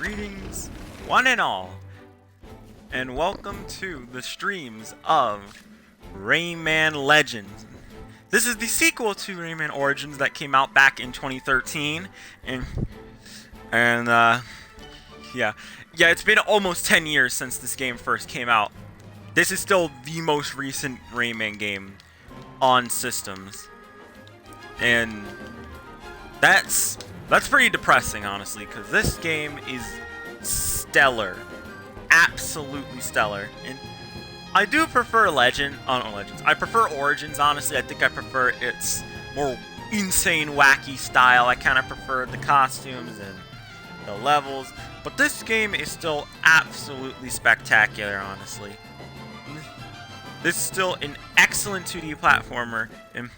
Greetings, one and all, and welcome to the streams of Rayman Legends. This is the sequel to Rayman Origins that came out back in 2013, and yeah, it's been almost 10 years since this game first came out. This is still the most recent Rayman game on systems, and that's pretty depressing, honestly, because this game is stellar, absolutely stellar. And I do prefer Legends. I prefer Origins, honestly. I think I prefer its more insane, wacky style. I kind of prefer the costumes and the levels, but this game is still absolutely spectacular, honestly. This is still an excellent 2D platformer, and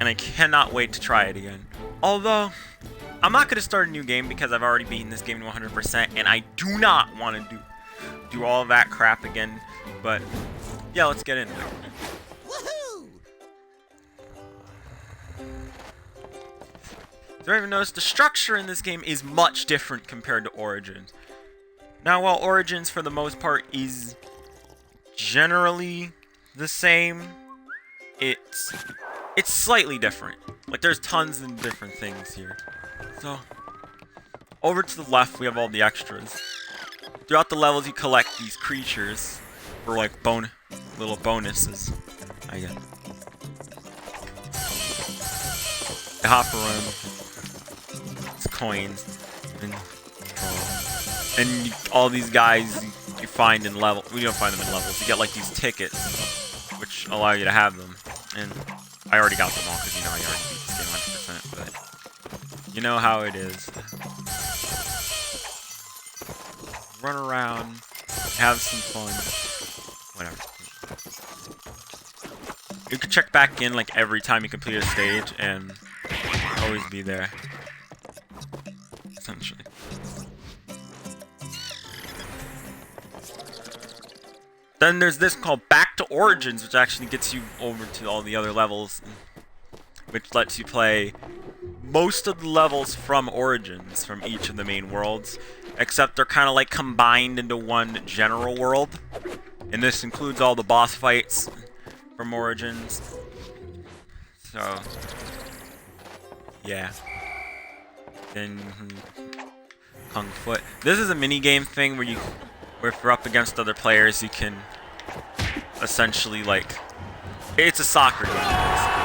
I cannot wait to try it again. Although, I'm not going to start a new game because I've already beaten this game to 100%, and I do not want to do all of that crap again. But, yeah, let's get into it. Woohoo! So I even noticed the structure in this game is much different compared to Origins. Now, while Origins, for the most part, is generally the same, it's slightly different. Like, there's tons of different things here. So, over to the left, we have all the extras. Throughout the levels, you collect these creatures for, like, little bonuses, I guess. They hop around. It's coins. And all these guys you find in level. We don't find them in levels. You get, like, these tickets, which allow you to have them. And I already got them all because, I already beat this game 100%, but you know how it is. Run around, have some fun, whatever. You can check back in, like, every time you complete a stage and always be there, essentially. Then there's this called Back to Origins, which actually gets you over to all the other levels, which lets you play most of the levels from Origins, from each of the main worlds, except they're kind of like combined into one general world. And this includes all the boss fights from Origins. So, yeah. Then, Kung Foot. This is a mini-game thing where if you're up against other players, you can essentially, like, it's a soccer game, basically.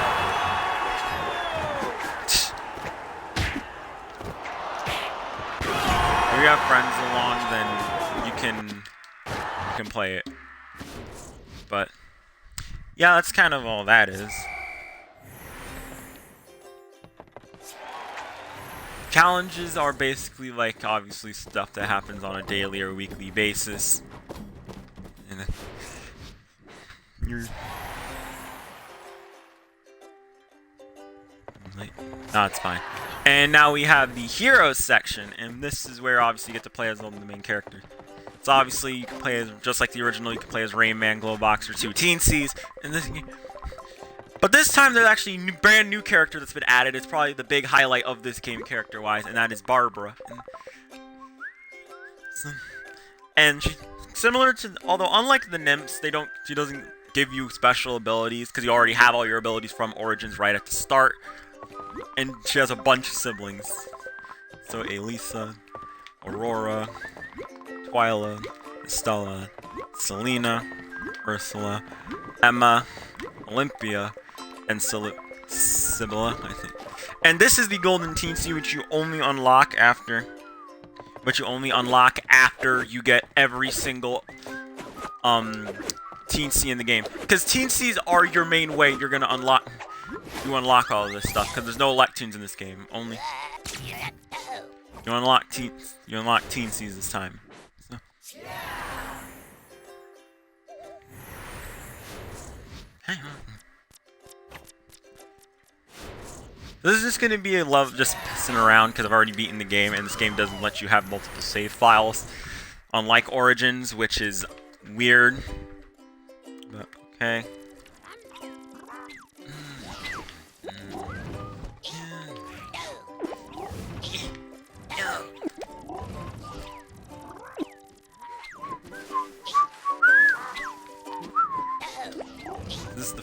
If you have friends along, then you can play it. But yeah, that's kind of all that is. Challenges are basically, like, obviously stuff that happens on a daily or weekly basis. And no, it's fine. And now we have the Heroes section, and this is where obviously you get to play as the main character. So obviously you can play as, just like the original, you can play as Rayman, Glowbox, or 2 Teensies. But this time there's actually a brand new character that's been added. It's probably the big highlight of this game character-wise, and that is Barbara. And she's similar to, although unlike the Nymphs, she doesn't give you special abilities because you already have all your abilities from Origins right at the start. And she has a bunch of siblings. So Elisa, Aurora, Twyla, Estella, Selena, Ursula, Emma, Olympia, and Sibylla, I think. And this is the Golden Teensy, which you only unlock after you get every single Teensy in the game. Because Teensies are your main way you're gonna unlock all of this stuff. Because there's no Lectoons in this game. Only you unlock Teensies this time. So. Hang on. This is just going to be a love just pissing around because I've already beaten the game, and this game doesn't let you have multiple save files, unlike Origins, which is weird. But, okay.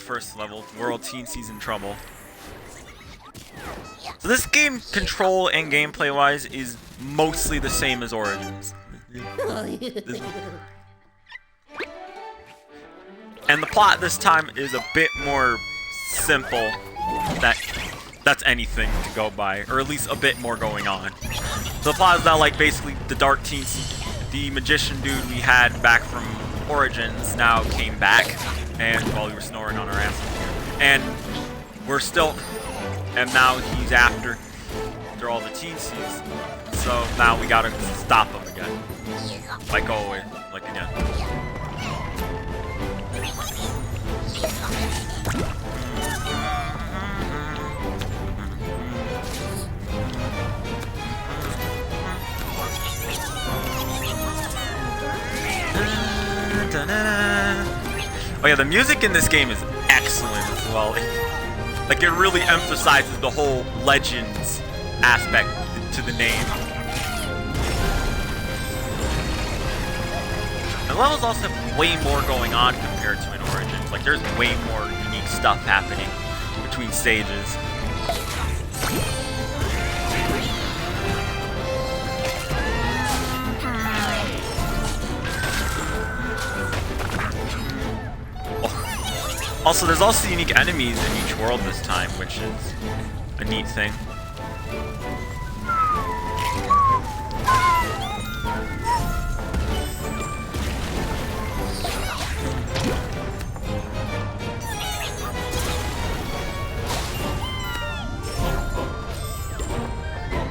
first level, World Teensy's in Trouble. So this game, control and gameplay-wise, is mostly the same as Origins. And the plot this time is a bit more simple. That's anything to go by, or at least a bit more going on. So the plot is that, like, basically the Dark Teensy, the magician dude we had back from Origins, now came back, and while we were snoring on our asses, and we're still, and now he's after all the Teensies. So now we gotta stop him again, like always, like again. Oh yeah, the music in this game is excellent as well. Like, it really emphasizes the whole Legends aspect to the name. The levels also have way more going on compared to in Origins. Like, there's way more unique stuff happening between stages. Also, there's also unique enemies in each world this time, which is a neat thing.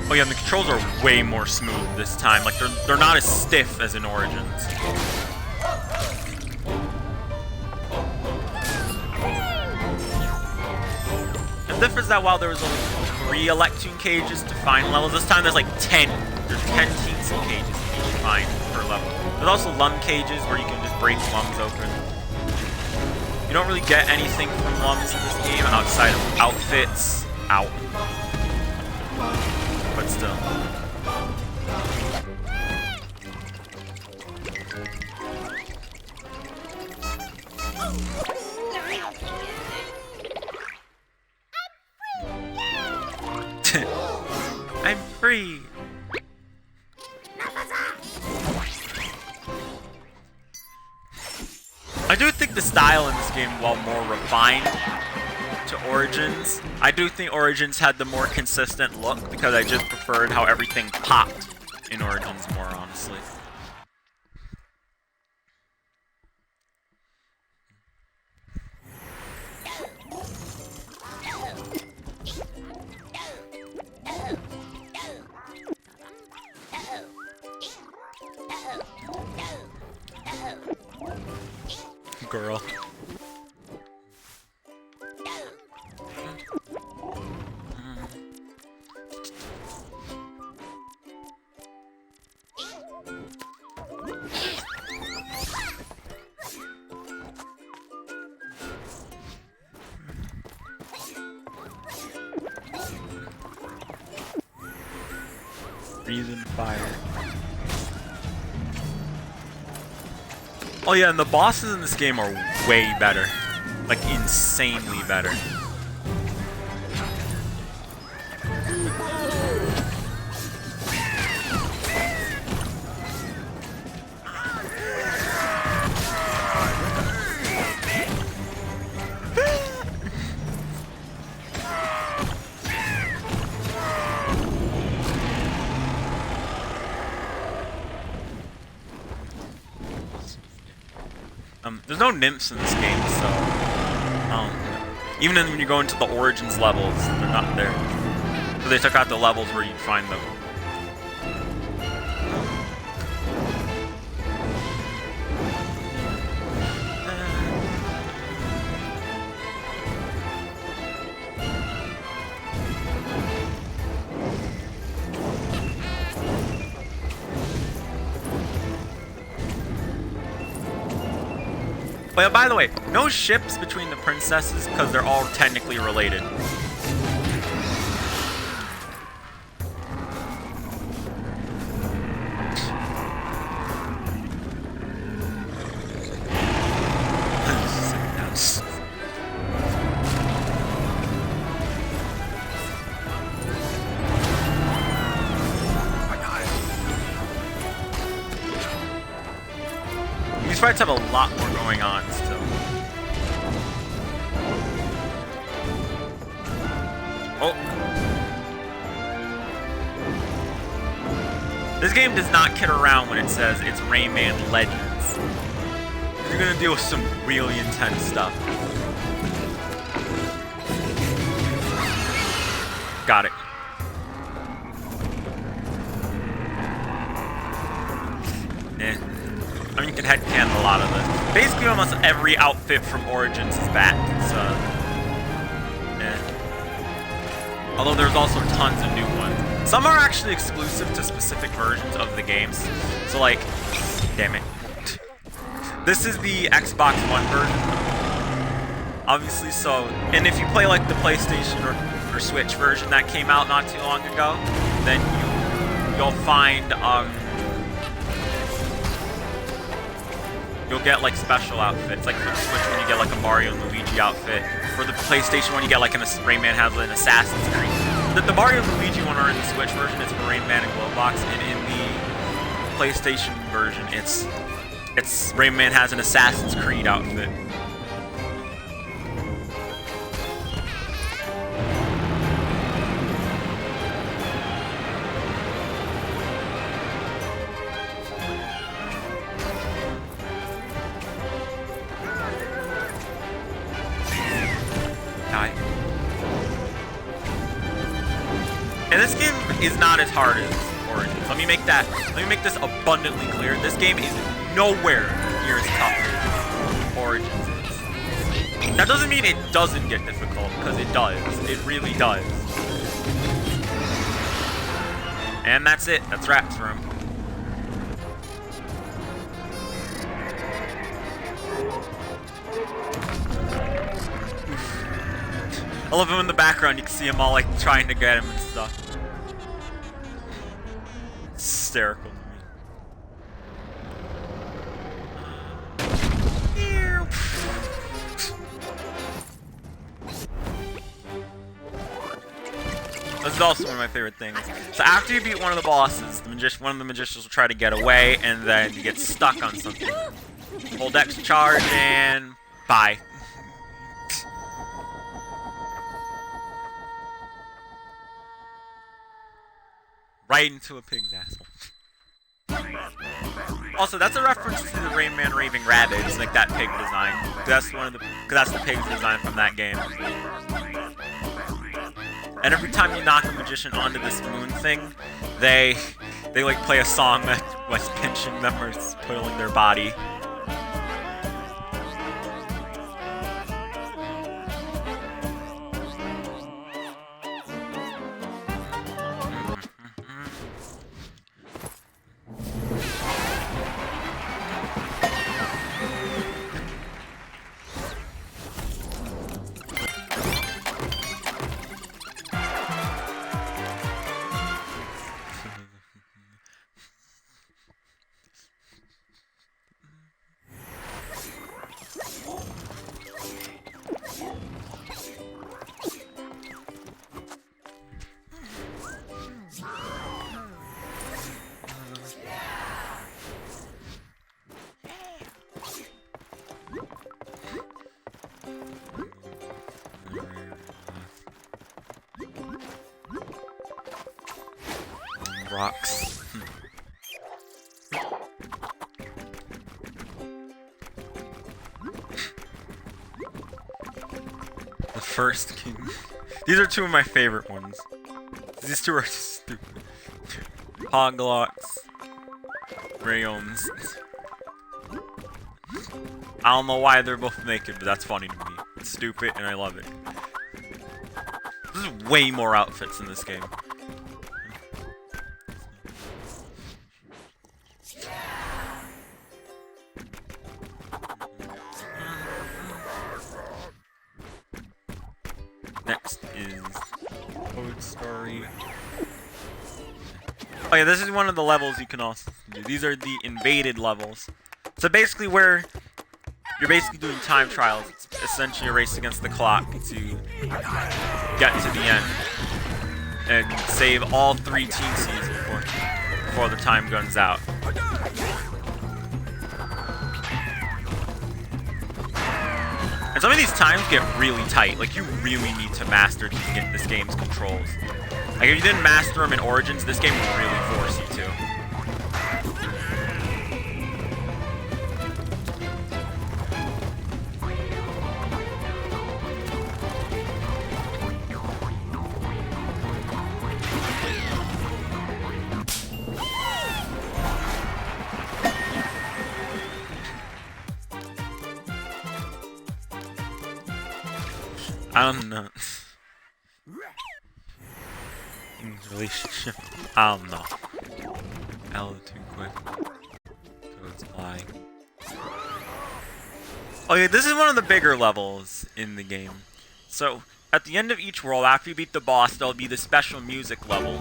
Oh yeah, and the controls are way more smooth this time. Like, they're not as stiff as in Origins. The difference is that while there was only 3 Electoon cages to find levels, this time there's like 10. There's 10 Teensy cages you need to find per level. There's also lum cages where you can just break lums open. You don't really get anything from lums in this game outside of outfits. Out. But still. I'm free! I do think the style in this game, while more refined to Origins, I do think Origins had the more consistent look because I just preferred how everything popped in Origins more, honestly. Girl. Reason fire. Oh yeah, and the bosses in this game are way better. Like, insanely better. There's no nymphs in this game, so even when you go into the Origins levels, they're not there. So they took out the levels where you'd find them. Oh yeah, by the way, no ships between the princesses because they're all technically related. fights have a lot more going on still. Oh. This game does not kid around when it says it's Rayman Legends. You're gonna deal with some really intense stuff. Got it. Eh. I mean, you can headcanon a lot of this. Basically, almost every outfit from Origins is back. So, although there's also tons of new ones. Some are actually exclusive to specific versions of the games. So, like, damn it. This is the Xbox One version, obviously. So, and if you play like the PlayStation or Switch version that came out not too long ago, then you'll find you'll get like special outfits. Like for the Switch one, you get like a Mario and Luigi outfit. For the PlayStation one, you get like Rayman has an Assassin's Creed. The Mario and Luigi one are in the Switch version. It's for Rayman and Glowbox, and in the PlayStation version, it's Rayman has an Assassin's Creed outfit. And this game is not as hard as Origins. Let me make this abundantly clear. This game is nowhere near as tough as Origins is. That doesn't mean it doesn't get difficult, because it does. It really does. And that's it. That's wraps for him. I love him in the background. You can see him all like trying to get him and stuff. It's hysterical to me. This is also one of my favorite things. So after you beat one of the bosses, one of the magicians will try to get away, and then you get stuck on something. Hold X charge and bye. Right into a pig's asshole. Also, that's a reference to the Rayman Raving Rabbids, like that pig design. That's the pig's design from that game. And every time you knock a magician onto this moon thing, they like play a song that was pinching them or spoiling their body. Rocks. The first king. These are two of my favorite ones. These two are stupid. Hoglocks. Rayons. I don't know why they're both naked, but that's funny to me. It's stupid and I love it. There's way more outfits in this game. Next is Code Story. Oh yeah, this is one of the levels you can also do. These are the invaded levels. So basically you're basically doing time trials. It's essentially a race against the clock to get to the end and save all 3 team seeds before the time runs out. And some of these times get really tight. Like, you really need to master this game's controls. Like, if you didn't master them in Origins, this game would really force you to. I don't know. Relationship. I don't know. L too quick. So it's flying. Okay, this is one of the bigger levels in the game. So, at the end of each world, after you beat the boss, there'll be the special music level.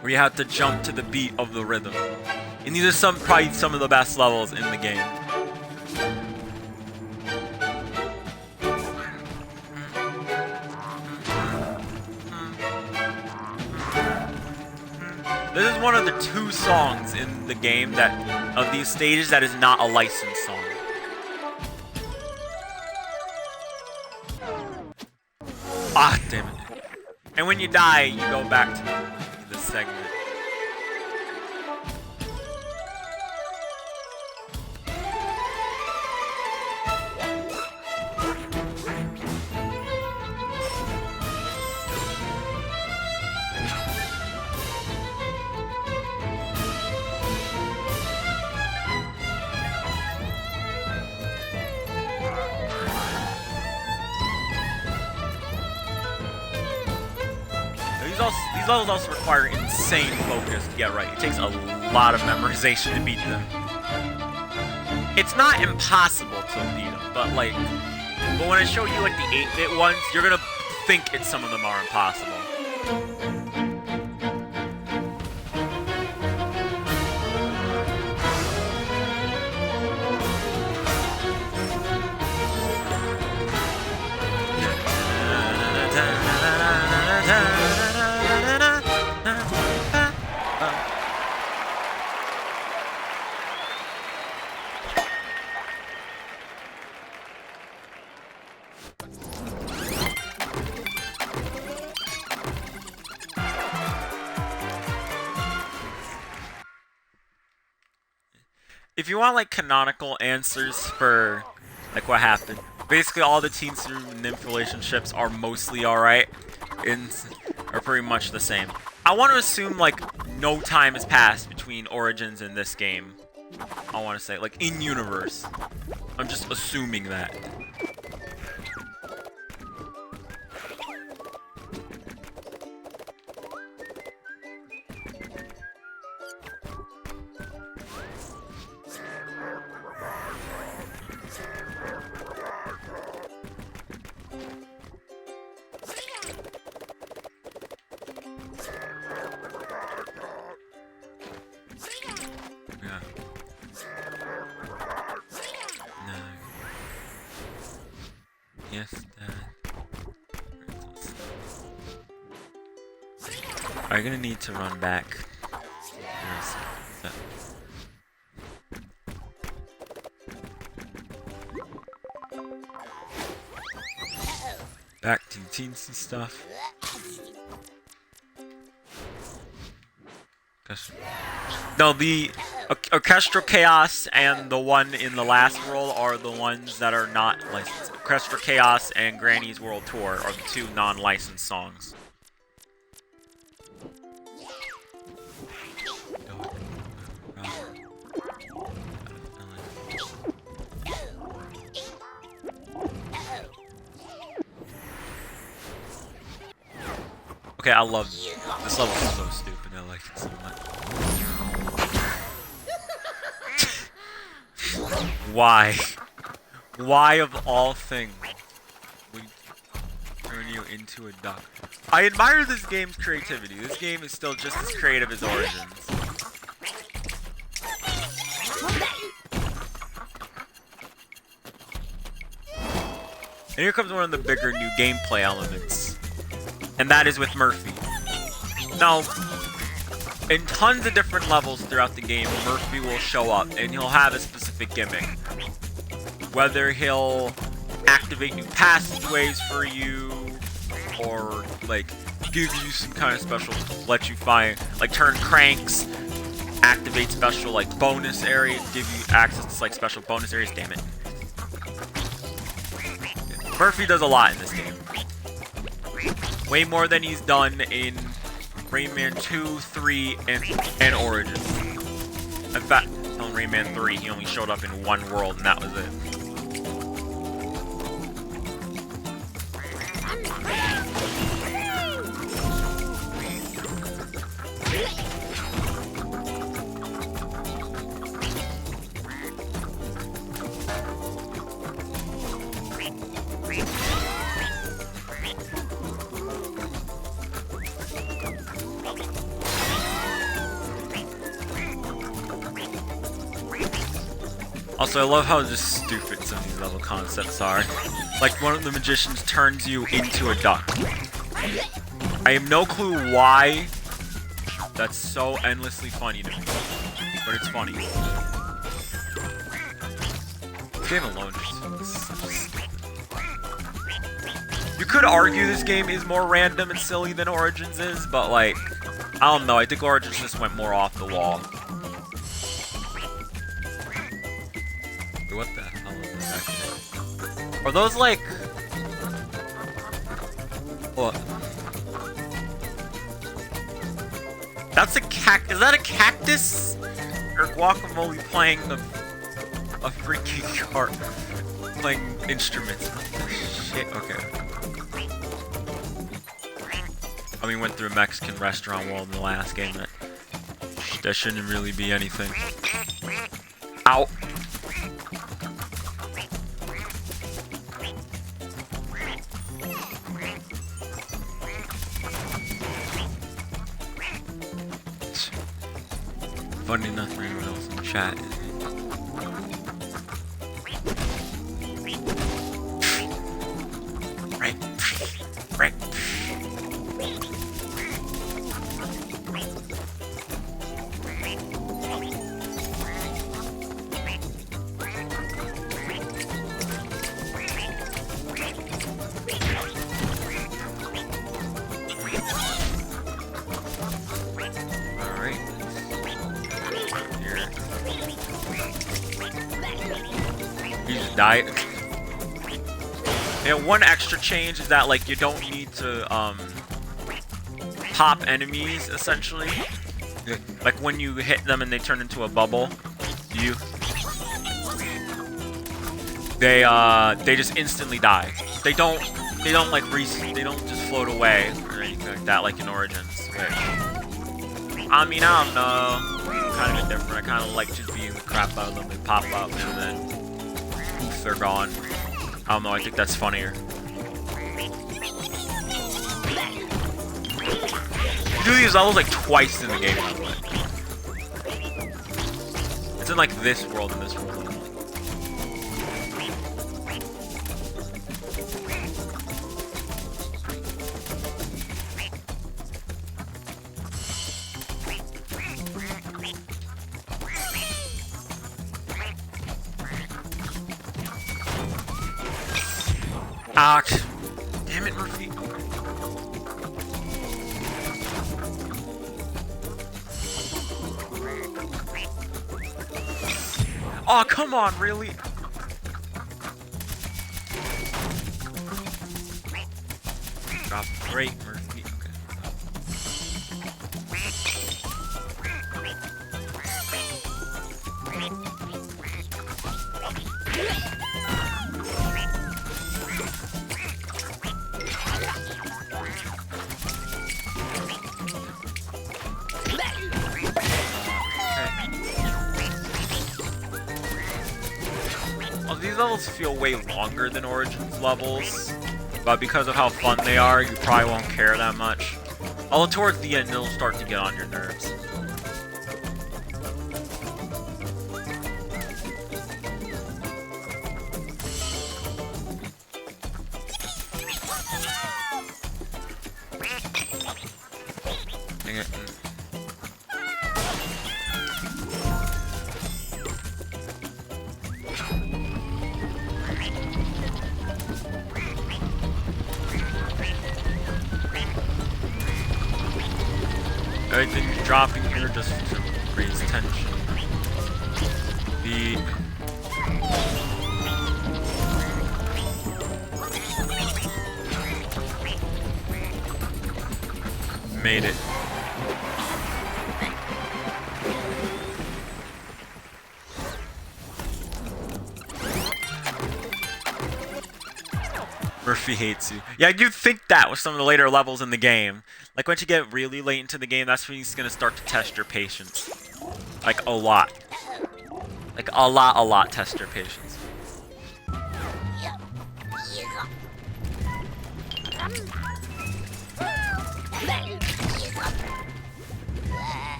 Where you have to jump to the beat of the rhythm. And these are probably some of the best levels in the game. This is one of the 2 songs in the game that of these stages that is not a licensed song. Ah, damn it. And when you die, you go back to the segment. These levels also require insane focus to get right. It takes a lot of memorization to beat them. It's not impossible to beat them, but when I show you like the 8-bit ones, you're gonna think some of them are impossible. If you want like canonical answers for like what happened, basically all the Teen Super Nymph relationships are mostly alright and are pretty much the same. I want to assume like no time has passed between Origins and this game. I want to say like in universe. I'm just assuming that. Yes, I'm gonna need to run back. Back to teensy stuff. No, the Orchestral Chaos and the one in the last world are the ones that are not licensed. Orchestral Chaos and Granny's World Tour are the 2 non-licensed songs. Okay, I love this level is so stupid. I like it so much. Why? Why of all things would turn you into a duck? I admire this game's creativity. This game is still just as creative as Origins. And here comes one of the bigger new gameplay elements. And that is with Murphy. Now, in tons of different levels throughout the game, Murphy will show up and he'll have a specific gimmick. whether he'll activate new passageways for you, or like give you some kind of special, let you find, like turn cranks, activate special like bonus areas, give you access to like special bonus areas. Damn it. Murphy does a lot in this game. Way more than he's done in Rayman 2, 3, and Origins. In fact, on Rayman 3, he only showed up in one world, and that was it. Also, I love how just stupid some of these level concepts are. Like, one of the magicians turns you into a duck. I have no clue why. That's so endlessly funny to me. But it's funny. This game alone just... You could argue this game is more random and silly than Origins is, but like, I don't know, I think Origins just went more off the wall. What the hell is this actually? Are those like... What? That's a is that a cactus? Or Guacamole playing a freaking cart, playing instruments? What the shit? Okay. I mean, went through a Mexican restaurant world in the last game. That shouldn't really be anything. Ow. Funny enough for anyone else in the chat. Right. Right. Die. Yeah, one extra change is that like you don't need to pop enemies essentially. Like when you hit them and they turn into a bubble, they just instantly die. They don't like they don't just float away or anything like that like in Origins. Which, I mean, I don't know, kind of different. I kind of like just beating the crap out of them. They pop up and then they're gone. I don't know, I think that's funnier. You do these levels like twice in the game, by the way. It's in like this world and this world. Ah, damn it, Murphy. Oh, come on, really? Drop great, Murphy. These levels feel way longer than Origins levels, but because of how fun they are, you probably won't care that much. Although towards the end, it'll start to get on your nerves. Dang it. Everything's dropping here just to raise tension. Made it. Murphy hates you. Yeah, you'd think that with some of the later levels in the game. Like, once you get really late into the game, that's when he's gonna start to test your patience. Like, a lot. Like, a lot test your patience.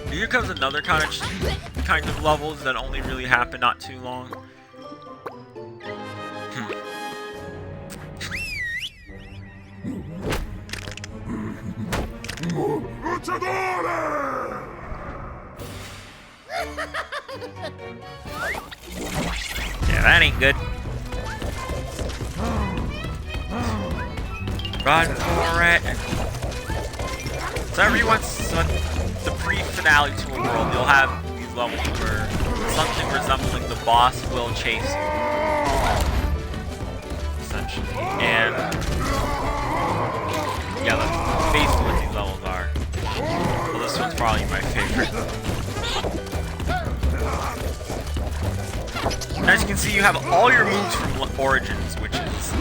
Here comes another kind of levels that only really happen not too long. Yeah, that ain't good. Run for it. So every once the pre-finale to a world, you'll have these levels where something resembling the boss will chase you, essentially. And yeah, that's basically what these levels are. Well, this one's probably my favorite. As you can see, you have all your moves from Origins, which is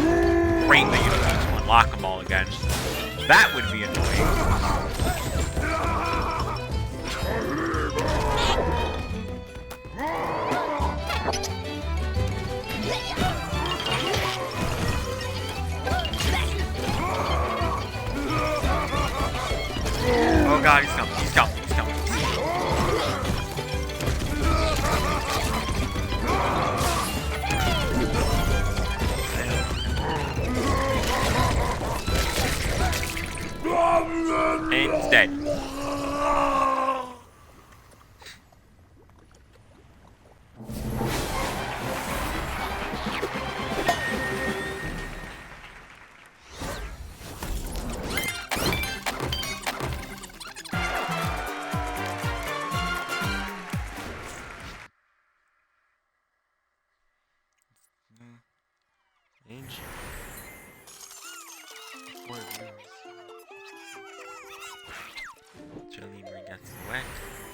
great that you don't need to unlock them all again. That would be annoying. Oh god, he's coming, he's coming, he's coming. And he's dead.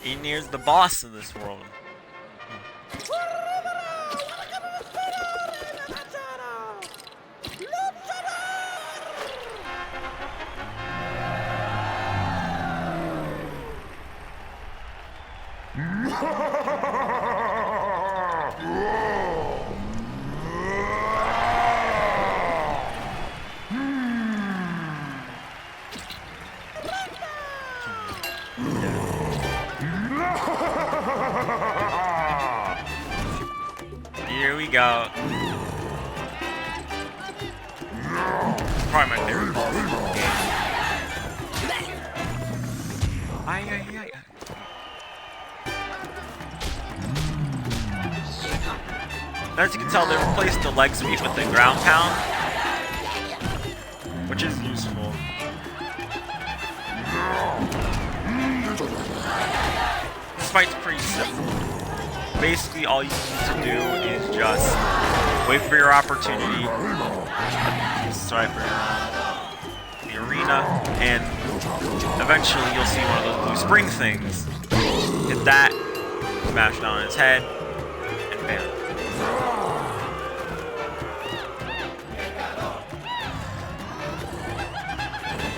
He nears the boss of this world. Here we go. Probably my favorite boss in the game. As you can tell, they replaced the leg sweep with the ground pound, which is useful. This fight's pretty simple. Basically, all you need to do is just wait for your opportunity, swipe around the arena, and eventually you'll see one of those blue spring things. Hit that, smash down on its head, and bam.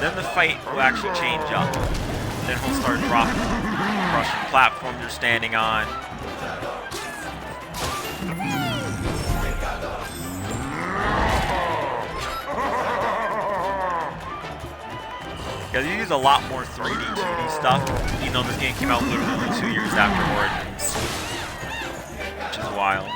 Then the fight will actually change up. Then he'll start dropping, crushing the platform you're standing on. Yeah, they use a lot more 3D, 2D stuff, even though this game came out literally 2 years after Origins, which is wild.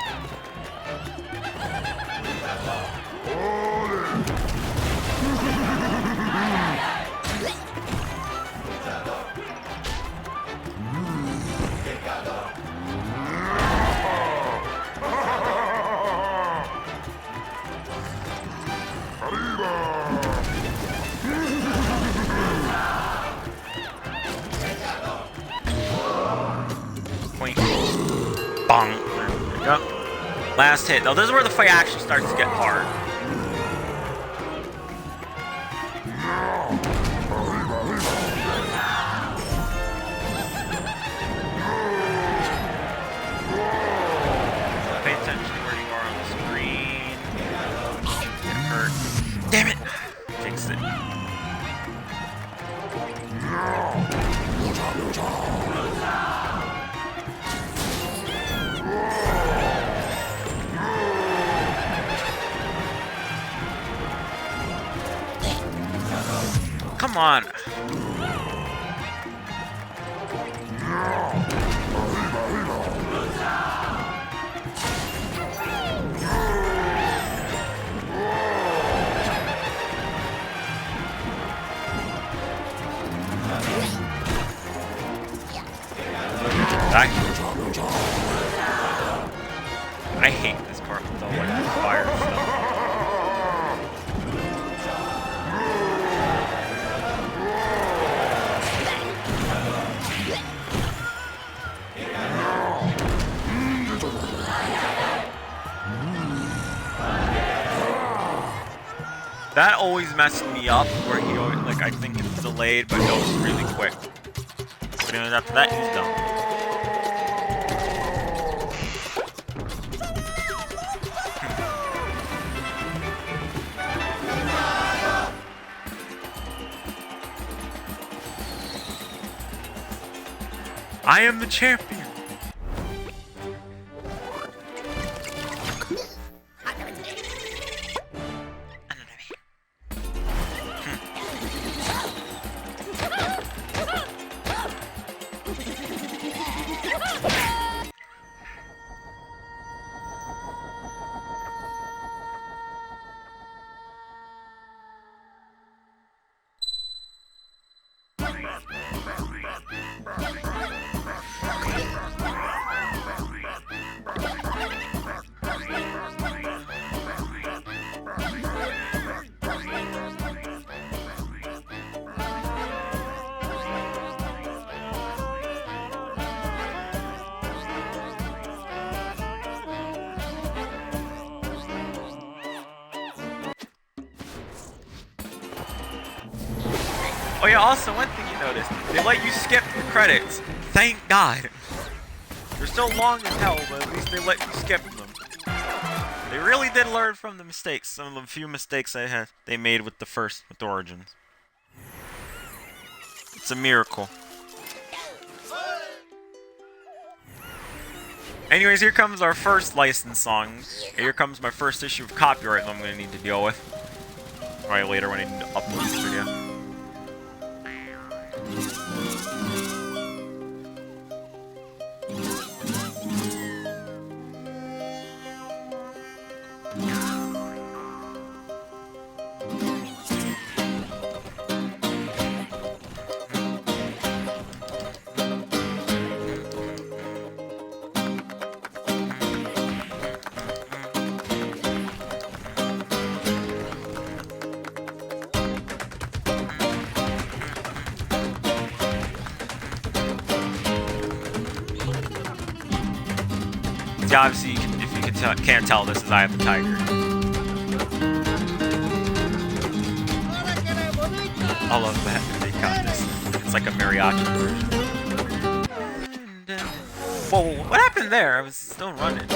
Last hit. Now, this is where the fight actually starts to get hard. Pay attention to where you are on the screen. It hurts. Damn it! Fixed it. Come on. I hate this part with the fire stuff. That always messed me up, where he always, like, I think it's delayed, but goes really quick. But anyways, after that, he's done. I am the champion! Oh yeah, also one thing you notice, they let you skip the credits. Thank God. They're still long as hell, but at least they let you skip them. They really did learn from the mistakes, some of the few mistakes they made with with Origins. It's a miracle. Anyways, here comes our first licensed song. Here comes my first issue of copyright that I'm going to need to deal with. Right later when I need to upload this video. Yeah, obviously, if you can't tell, this is Eye of the Tiger. I love that they got this. It's like a mariachi version. Whoa, what happened there? I was still running.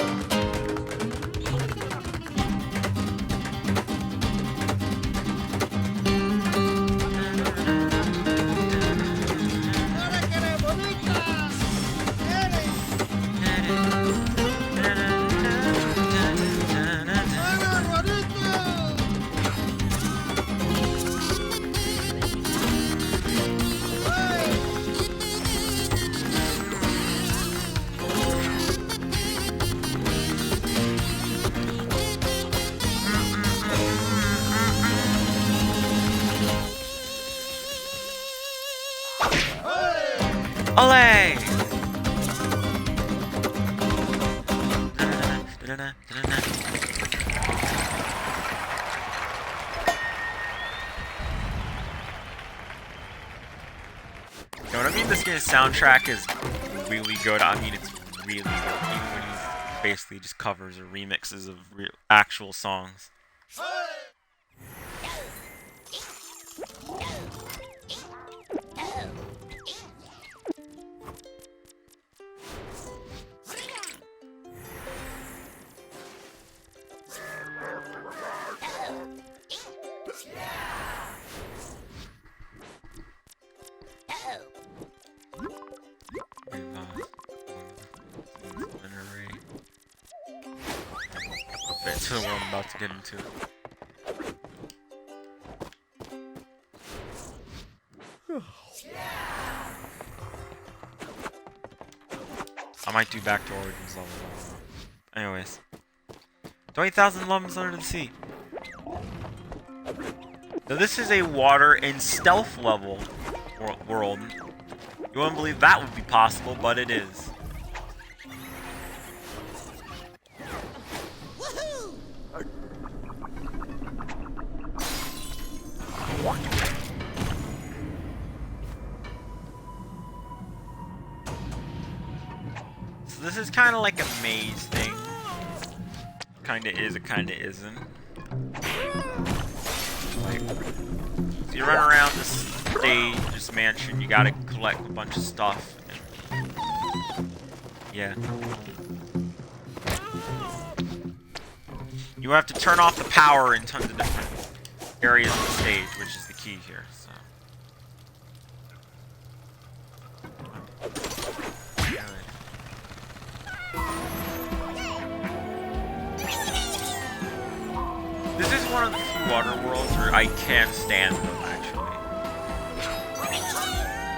Olé! You know what I mean? This game's soundtrack is really good. I mean, it's really good. Even when basically just covers or remixes of actual songs. That's what I'm about to get into. I might do back to Origins level. Anyways. 20,000 lumps under the sea. So this is a water and stealth level world. You wouldn't believe that would be possible, but it is. So this is kind of like a maze thing. Kinda is, it kinda isn't. Like, so you run around this stage, this mansion, you gotta collect a bunch of stuff. And, yeah. You have to turn off the power in tons of different areas of the stage, which is the key here, so. This is one of the few water worlds where I can't stand them, actually.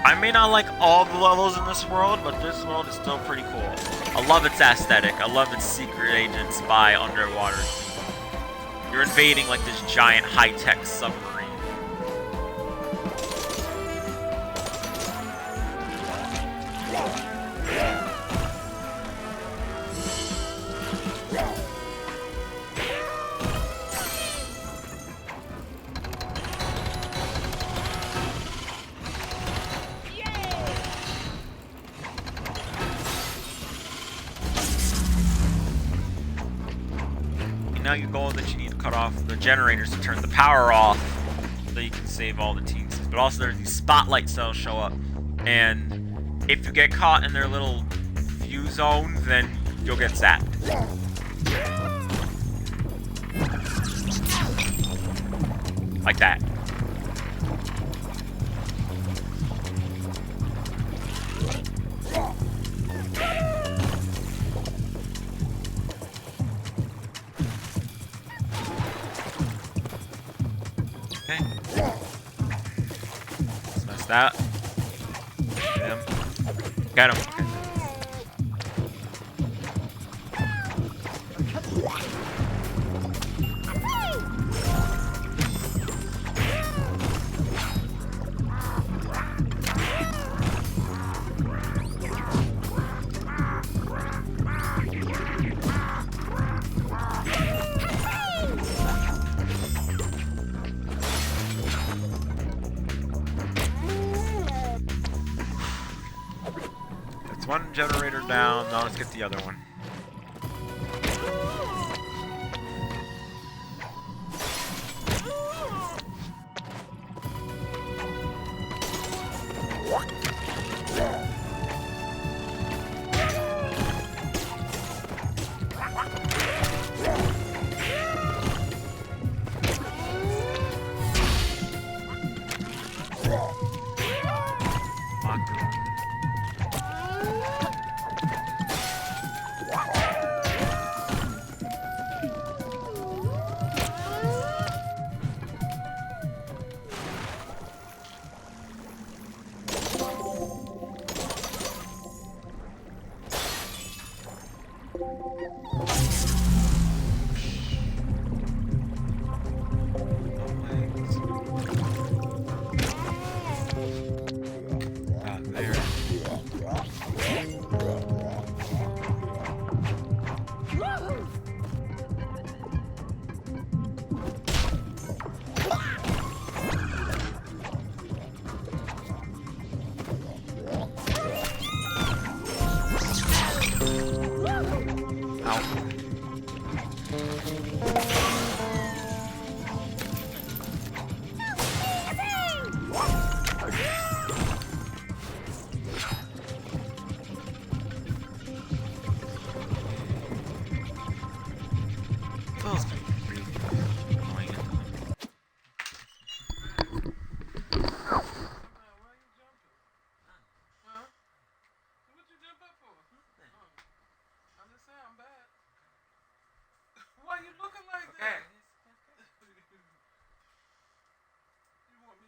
I may not like all the levels in this world, but this world is still pretty cool. I love its aesthetic. I love its secret agent spy underwater. You're invading like this giant high-tech submarine. Now your goal is that you need to cut off the generators to turn the power off so you can save all the teams. But also there's these spotlight cells show up, and if you get caught in their little view zone, then you'll get zapped. Like that. Okay. Smash that. Get him. Got him. Okay. One generator down, now let's get the other one.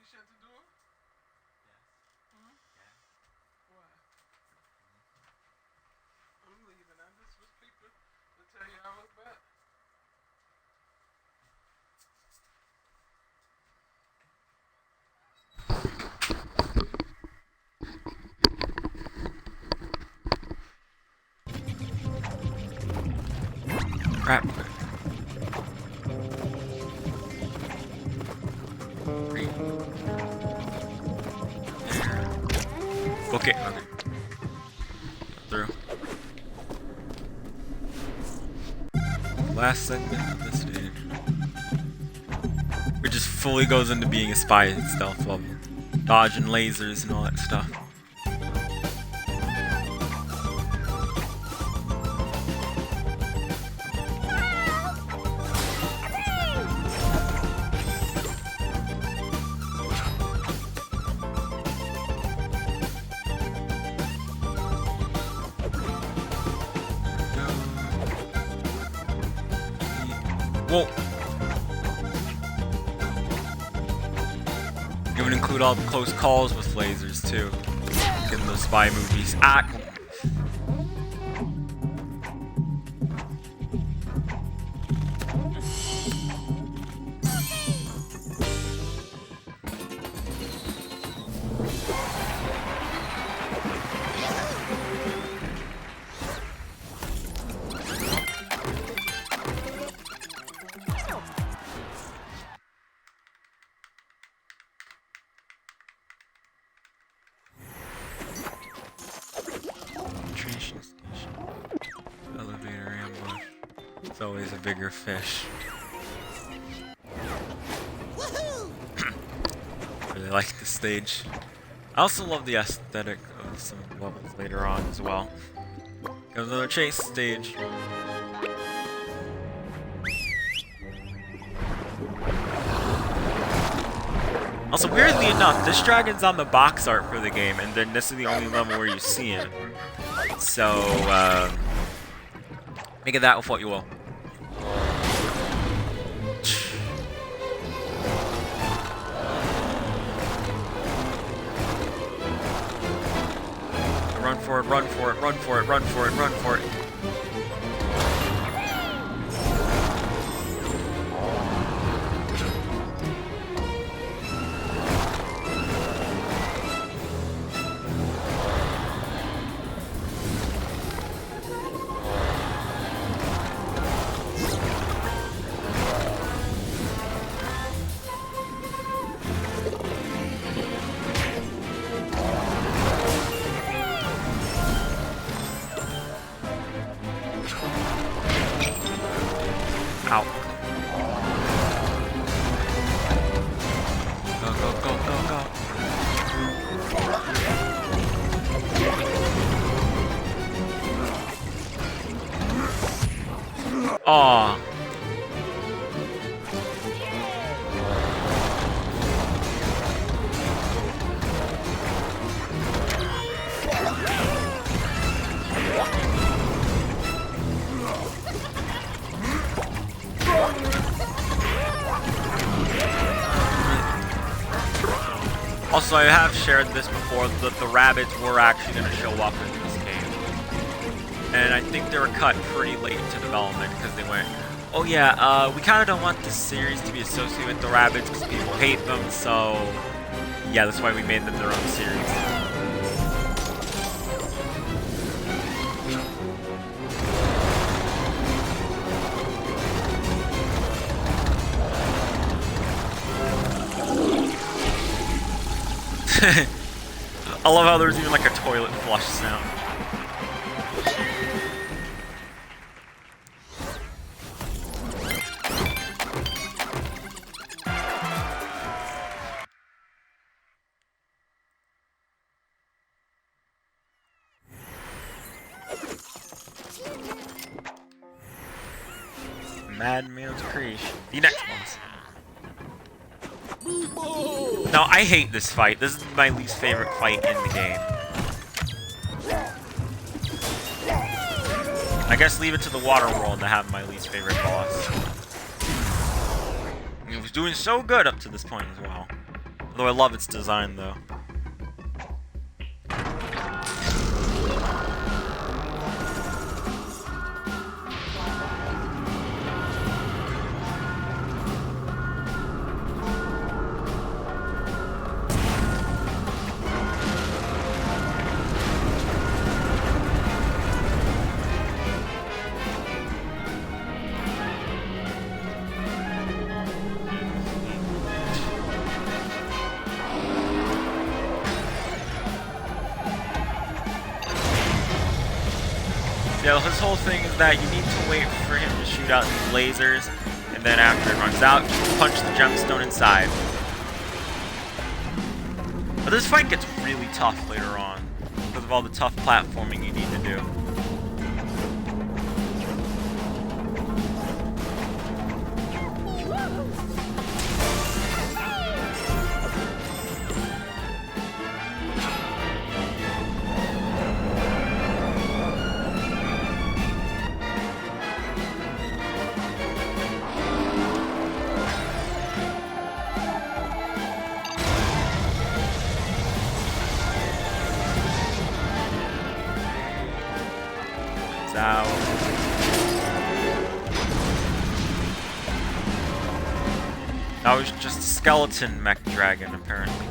shut the door? Hmm? Why? I'm leaving. I just was people to tell you I was back. Crap. Okay. Through. Last segment of this stage. It just fully goes into being a spy stealth level. Dodging lasers and all that stuff. Whoa! It would include all the close calls with lasers too, like in those spy movies. Ah! Station. Elevator ambush. It's always a bigger fish. Really like the stage. I also love the aesthetic of some levels later on as well. Got another chase stage. Also, weirdly enough, this dragon's on the box art for the game, and then this is the only level where you see him. So, make of that with what you will. Run for it, run for it, run for it, run for it, run for it. Ow. Go, go, go, go, go. Aw. Also, I have shared this before, that the rabbits were actually going to show up in this game. And I think they were cut pretty late into development because they went, oh yeah, we kind of don't want this series to be associated with the rabbits because people hate them, so yeah, that's why we made them their own series. I love how there's even like a toilet flush sound. Madman's creation. The next ones. No, I hate this fight. This is my least favorite fight in the game. I guess leave it to the water world to have my least favorite boss. It was doing so good up to this point as well. Though I love its design, though. Yeah, his whole thing is that you need to wait for him to shoot out these lasers, and then after it runs out, just punch the gemstone inside. But this fight gets really tough later on, because of all the tough platforming you need to do. Out. That was just a skeleton mech dragon, apparently.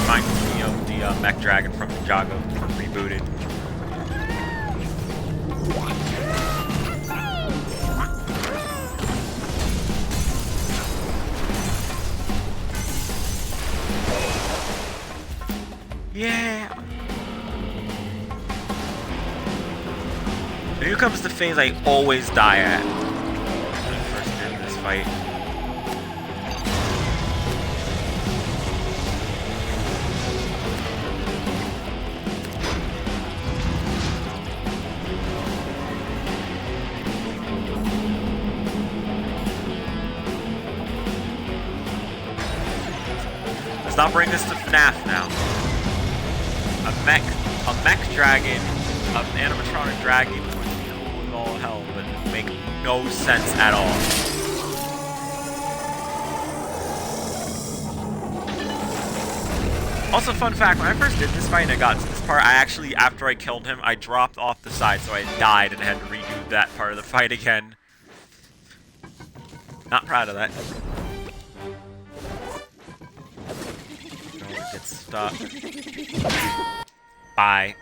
Reminds me of the mech dragon from Ninjago rebooted. Yeah. And here comes the phase I always die at when I first did this fight. Let's not bring this to FNAF now. A mech dragon, an animatronic dragon. All hell, but it make no sense at all. Also, fun fact, when I first did this fight and I got to this part, I actually, after I killed him, I dropped off the side, so I died and had to redo that part of the fight again. Not proud of that. No, it gets stuck. Bye.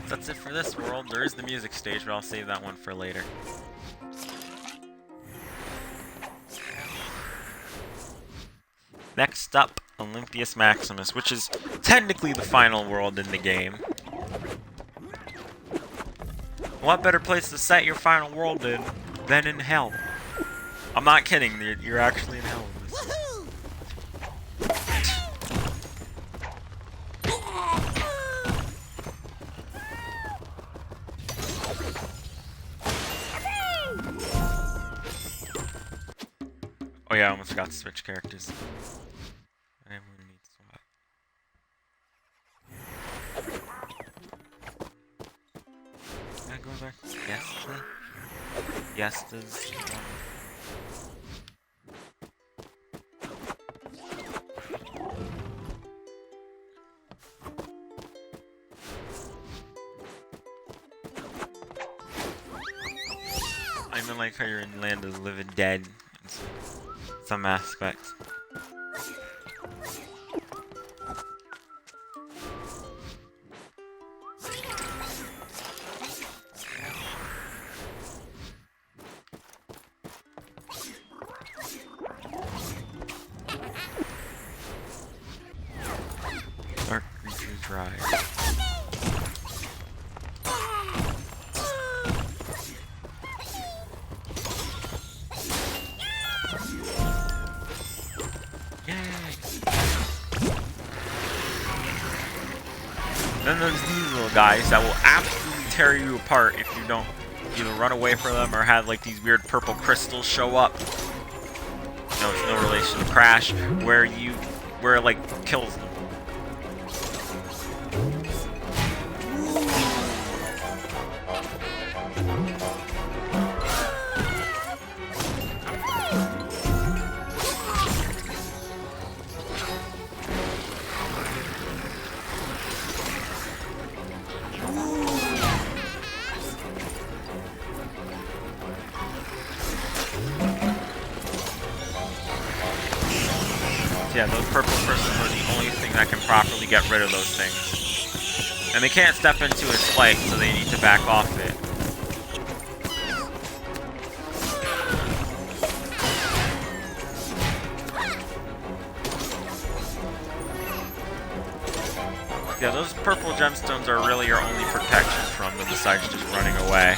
That's it for this world. There is the music stage, but I'll save that one for later. Next up, Olympius Maximus, which is technically the final world in the game. What better place to set your final world in than in hell? I'm not kidding, you're actually in hell in this. Oh yeah, I almost forgot to switch characters. I'm gonna need to swap. Can I go back? Yes, please. Yes, does. I even like how you're in Land of the Living Dead. Some aspects. then there's these little guys that will absolutely tear you apart if you don't either run away from them or have like these weird purple crystals show up. No, it's no relation to Crash, where it like kills them. Yeah, those purple crystals are the only thing that can properly get rid of those things. And they can't step into its light, so they need to back off it. Yeah, those purple gemstones are really your only protection from them besides just running away.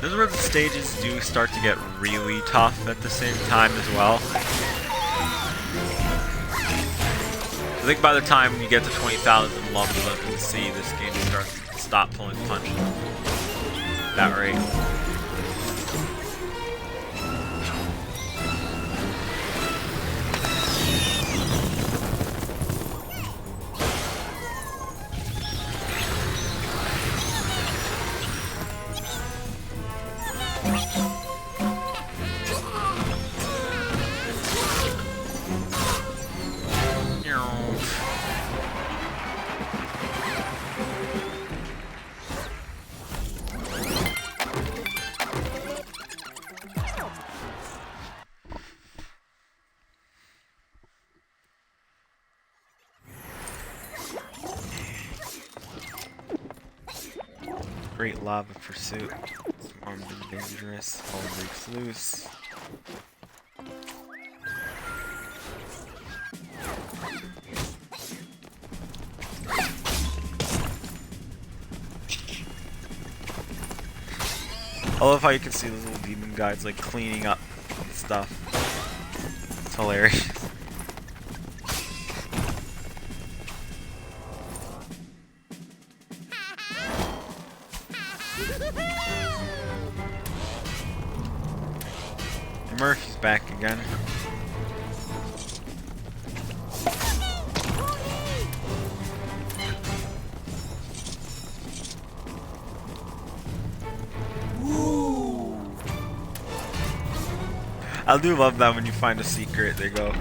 This is where the stages do start to get really tough at the same time as well. I think by the time you get to 20,000 levels up in the sea, this game starts to stop pulling punches at that rate. Great lava pursuit. It's armed and dangerous. All breaks loose. I love how you can see those little demon guys like cleaning up and stuff. It's hilarious. Murphy's back again. I do love that when you find a secret, they go.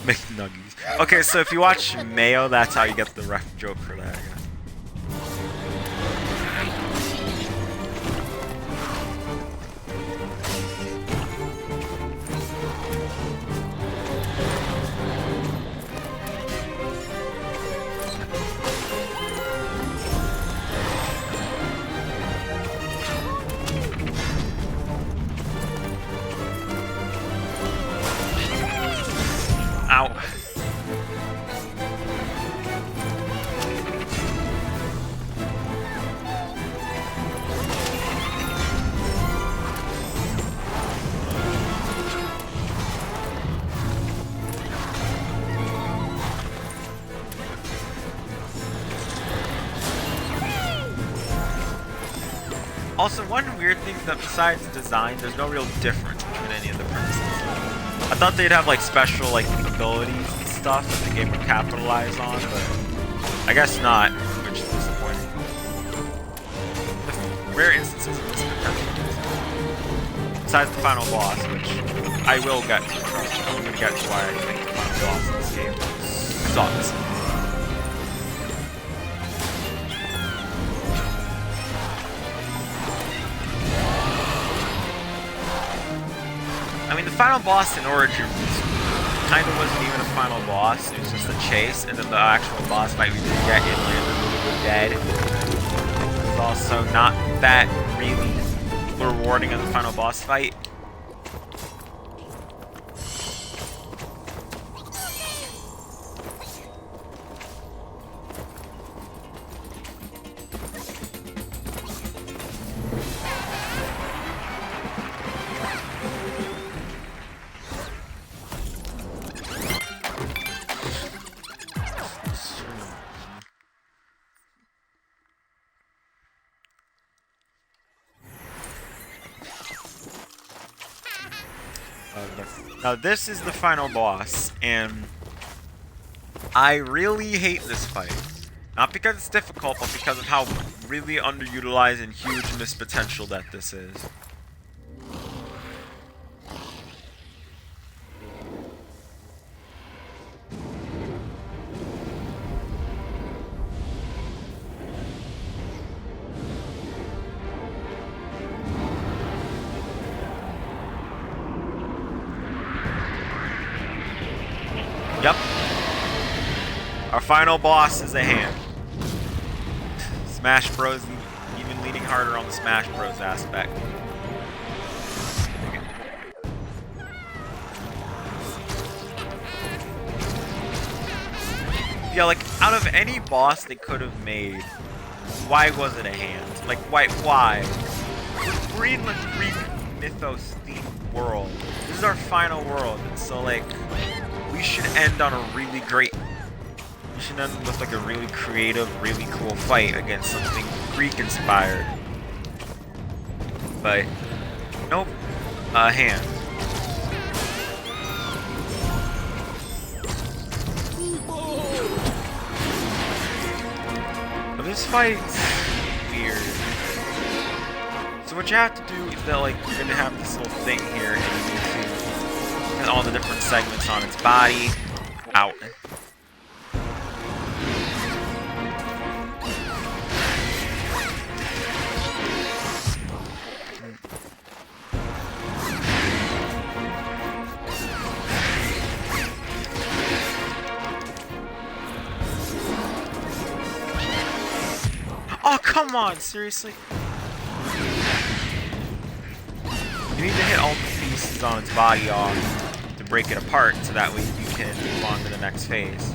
McNuggies. Okay, so if you watch Mayo, that's how you get the ref joke for that, I guess. Ow. Also, one weird thing is that besides design, there's no real difference between any of the princesses. I thought they'd have like special like abilities and stuff that the game would capitalize on, but I guess not, which is disappointing. The rare instances of this besides the final boss, which I will get to. I'm gonna get to why I think the final boss in this game sucks. I mean, the final boss in Origins kind of wasn't even a final boss. It was just a chase, and then the actual boss fight we did get in Land of the Dead was also not that really rewarding as a final boss fight. Now this is the final boss, and I really hate this fight. Not because it's difficult, but because of how really underutilized and huge missed potential that this is. Yep. Our final boss is at hand. Smash Bros. Even leaning harder on the Smash Bros. Aspect. Yeah, like, out of any boss they could have made, why was it a hand? Like, why? We're in the Greek mythos themed world. This is our final world, and so, like, we should end on a really great... We should end with, like, a really creative, really cool fight against something Greek-inspired. But, nope. Hand. But this fight's weird. So what you have to do is that, like, you're gonna have this little thing here, and you need to get all the different segments on its body out. Oh, come on, seriously? You need to hit all the pieces on its body off to break it apart, so that way you can move on to the next phase.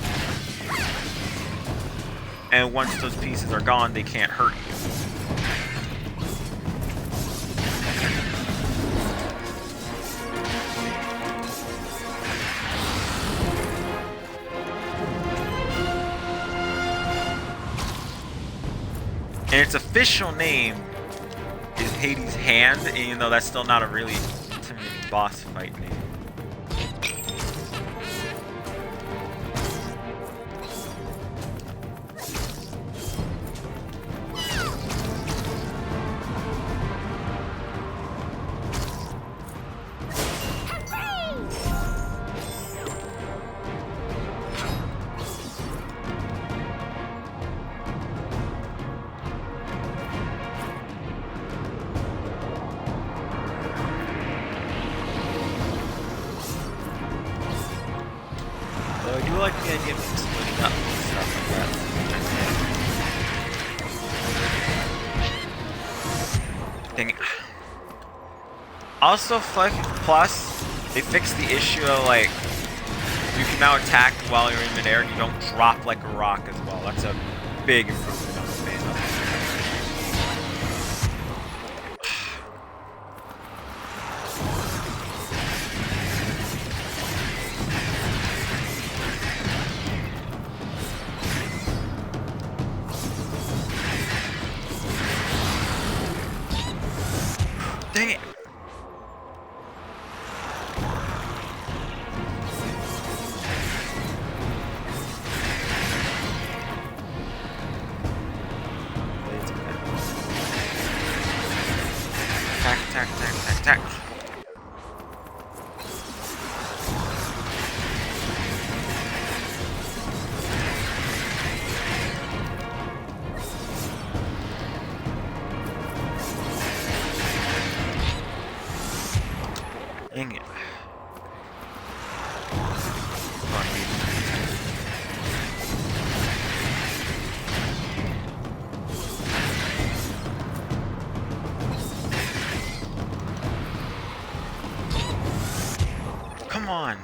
And once those pieces are gone, they can't hurt you. And its official name is Hades' Hand, even though that's still not a really intimidating boss fight name. I do like the idea of splitting up and stuff like that. Dang it. Also, plus, they fixed the issue of, like, you can now attack while you're in midair and you don't drop like a rock as well. That's a big improvement on the fan. Dang it! Attack. Dang it. Come on.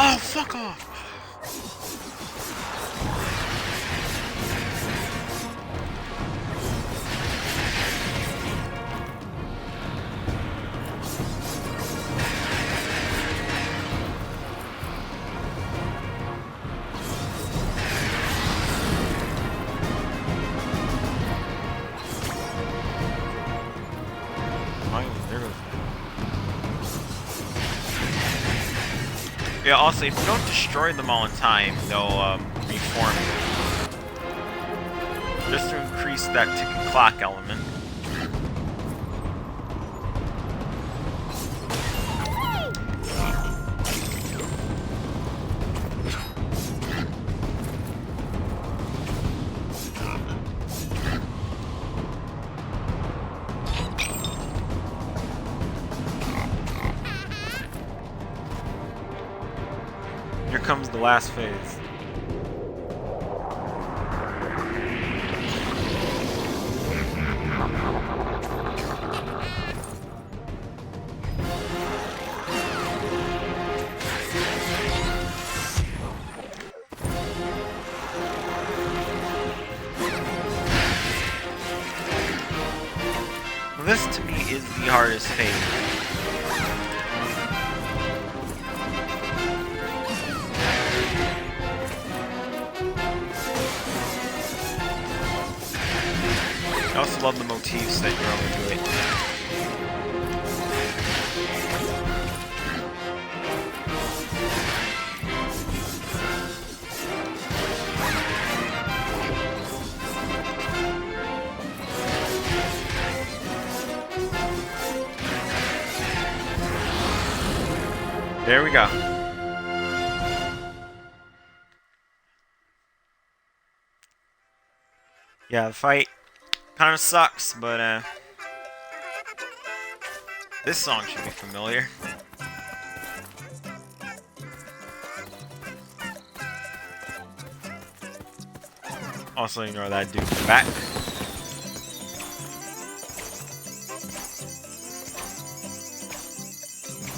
Oh, fuck off! There goes. Yeah, also, if you don't destroy them all in time, they'll reform. Just to increase that ticking clock element. Here comes the last phase. This, to me, is the hardest phase. I also love the motifs that you're able to do it. There we go. Yeah, the fight kind of sucks, but this song should be familiar. Also ignore that dude in the back.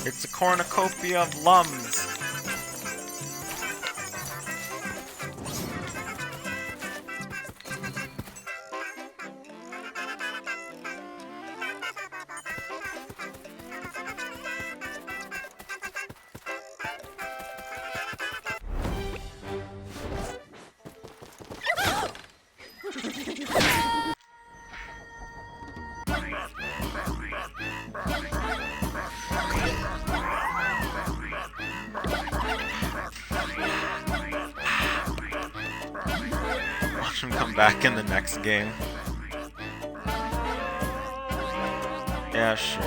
It's a cornucopia of lums. Watch him come back in the next game. Yeah, sure.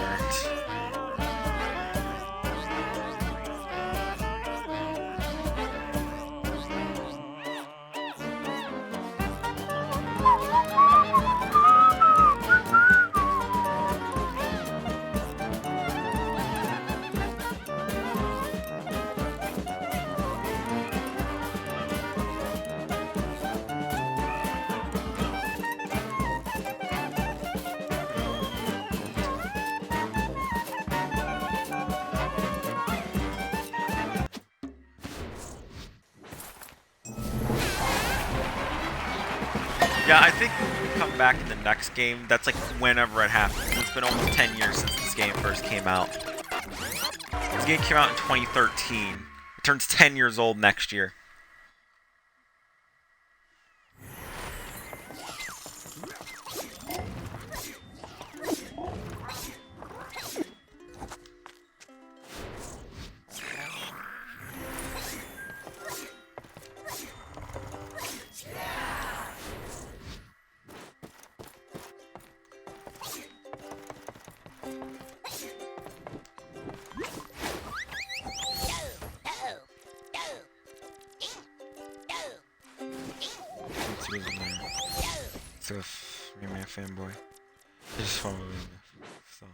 Yeah, I think when we come back in the next game, that's like whenever it happens. It's been almost 10 years since this game first came out. This game came out in 2013. It turns 10 years old next year. to a Rayman fanboy. I just follow Rayman. So.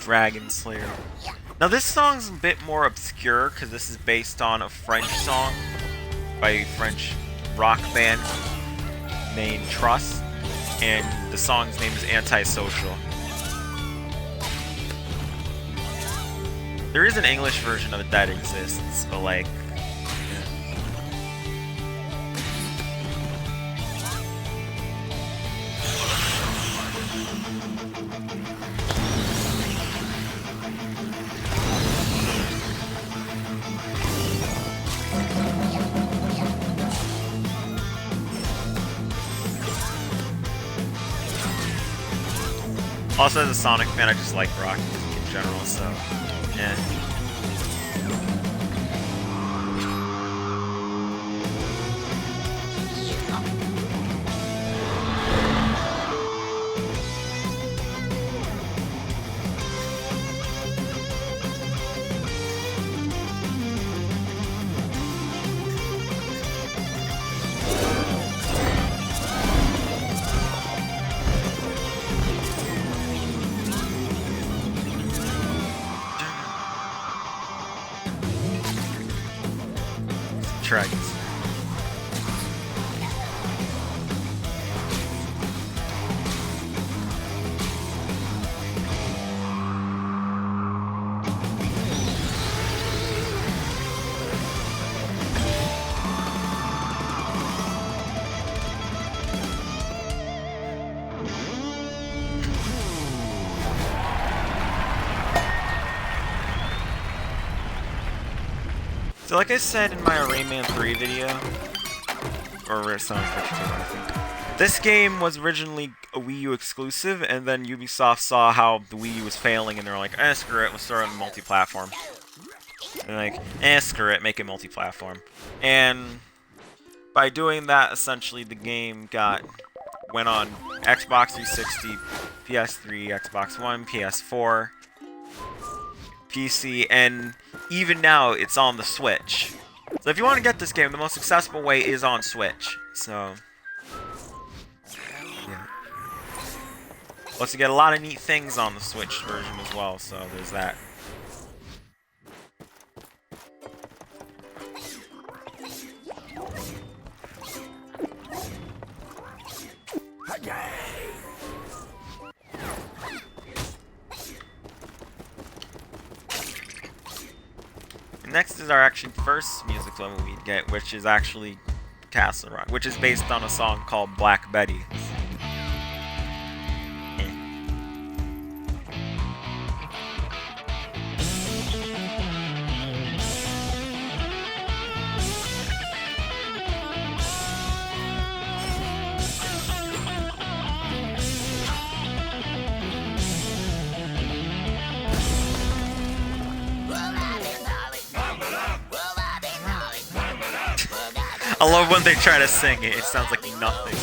Dragon Slayer. Now this song's a bit more obscure because this is based on a French song by a French rock band named Trust, and the song's name is Antisocial. There is an English version of it that exists, but like, also, as a Sonic fan, I just like rock music in general, so, yeah. Dragons. So like I said in my Rayman 3 video, or Sonic Adventure 2, I think, this game was originally a Wii U exclusive, and then Ubisoft saw how the Wii U was failing, and they were like, screw it, let's throw it on multi-platform. And like, screw it, make it multi-platform. And by doing that, essentially the game went on Xbox 360, PS3, Xbox One, PS4, PC, and even now it's on the Switch. So if you want to get this game, the most accessible way is on Switch. So, yeah. Plus you get a lot of neat things on the Switch version as well, so there's that. Next is our actually first music level we get, which is actually Castle Rock, which is based on a song called Black Betty. I love when they try to sing it, it sounds like nothing.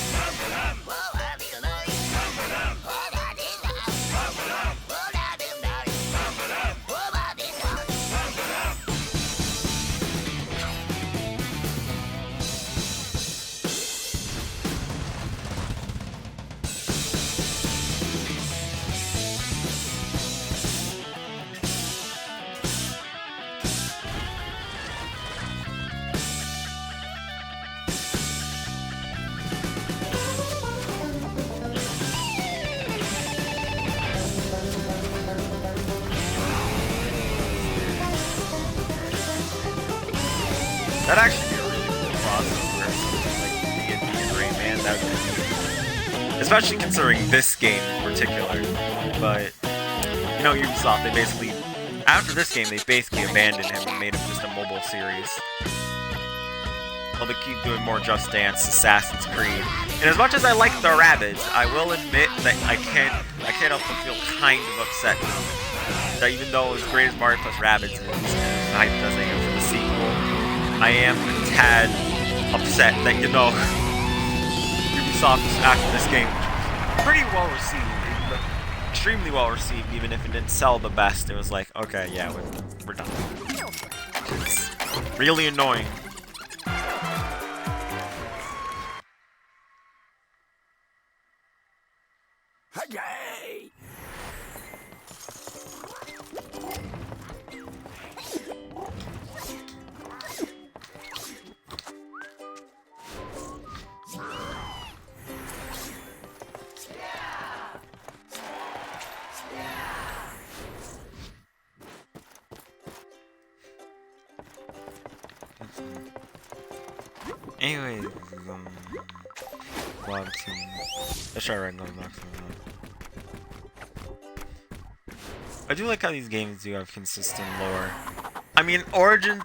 That'd actually be a really cool crossover, like D&D and Rayman. That would be neat. Especially considering this game in particular. But you know, Ubisoft, they basically, after this game, they basically abandoned him and made him just a mobile series. Well, they keep doing more Just Dance, Assassin's Creed. And as much as I like the Rabbids, I will admit that I can't help but feel kind of upset that even though as great as Mario plus Rabbids is, and hype does I am for the sequel, I am a tad upset that, you know, office after this game, which was pretty well received, extremely well received, even if it didn't sell the best. It was like, okay, yeah, we're done. It's really annoying. Yay! Anyways, vlog team. Let's try random box. I do like how these games do have consistent lore. I mean,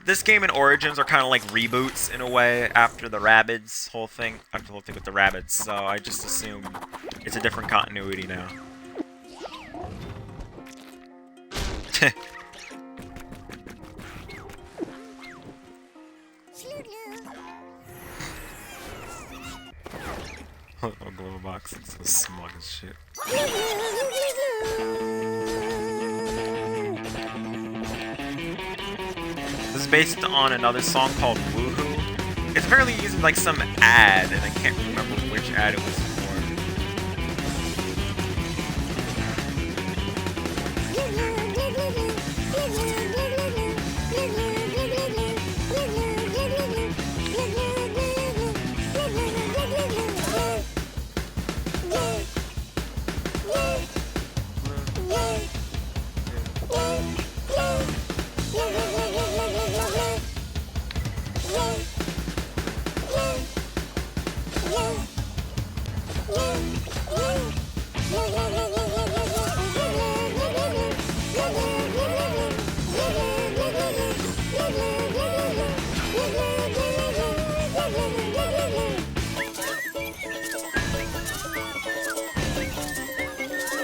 this game and Origins are kind of like reboots in a way after the Rabbids whole thing, after the whole thing with the Rabbids. So I just assume it's a different continuity now. Oh, global box, it's so smug as shit. This is based on another song called Woohoo. It's apparently using like some ad, and I can't remember which ad it was for.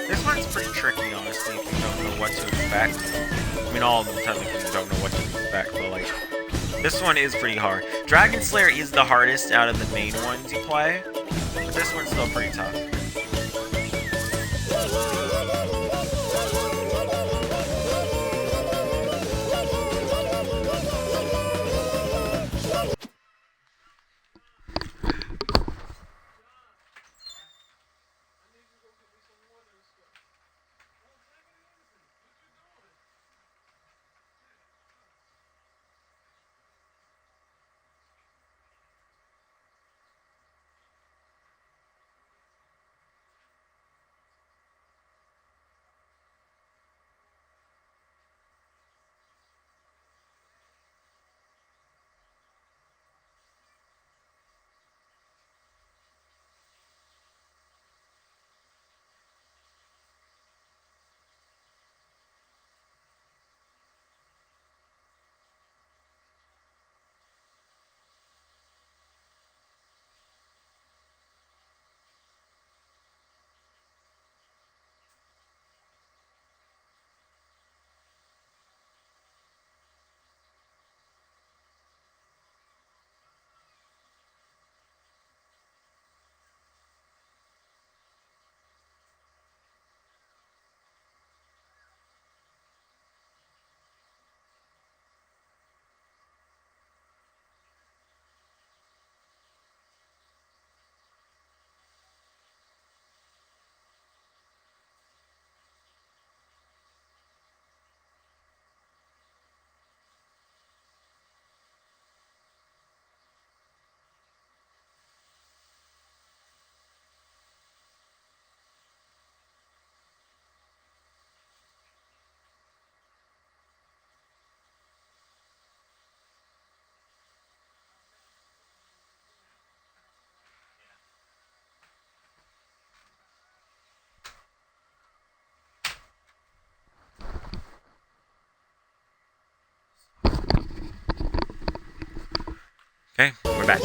This one's pretty tricky, honestly, if you don't know what to expect. I mean, all of them technically you don't know what to expect, but like, this one is pretty hard. Dragon Slayer is the hardest out of the main ones you play, but this one's still pretty tough. Okay, we're back.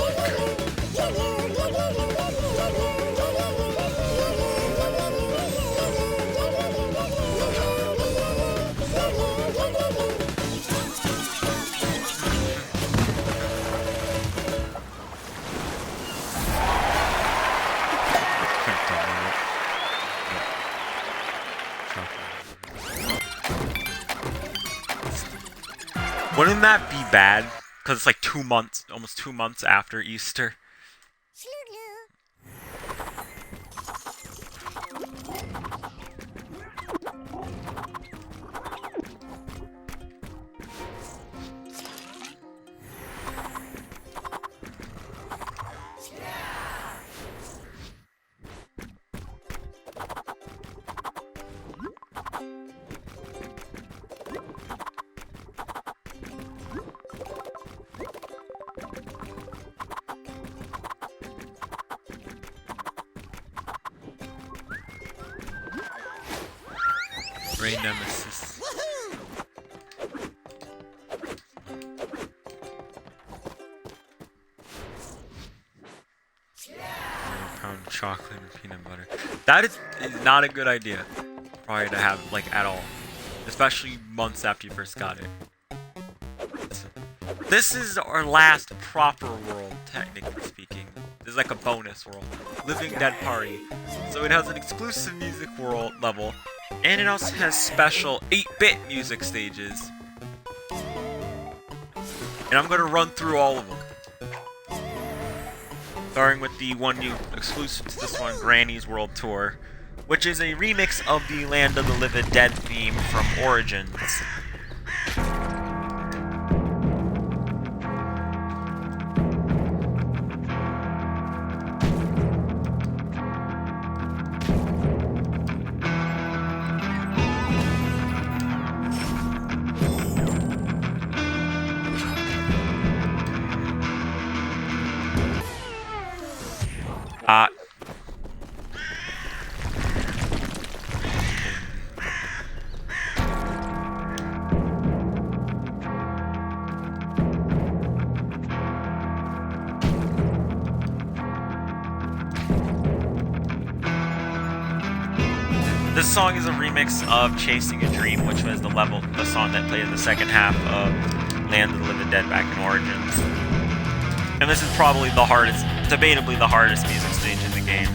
Wouldn't that be bad? Because it's like 2 months, almost 2 months after Easter. Ray Nemesis. Pound chocolate and peanut butter. That is not a good idea, probably, to have, like, at all. Especially months after you first got it. This is our last proper world, technically speaking. This is like a bonus world. Living Dead Party. So it has an exclusive music world level, and it also has special 8-bit music stages. And I'm gonna run through all of them. Starting with the one new exclusive to this one, Granny's World Tour, which is a remix of the Land of the Living Dead theme from Origins. This song is a remix of Chasing a Dream, which was the song that played in the second half of Land of the Living Dead back in Origins. And this is probably the hardest, debatably the hardest music stage in the game.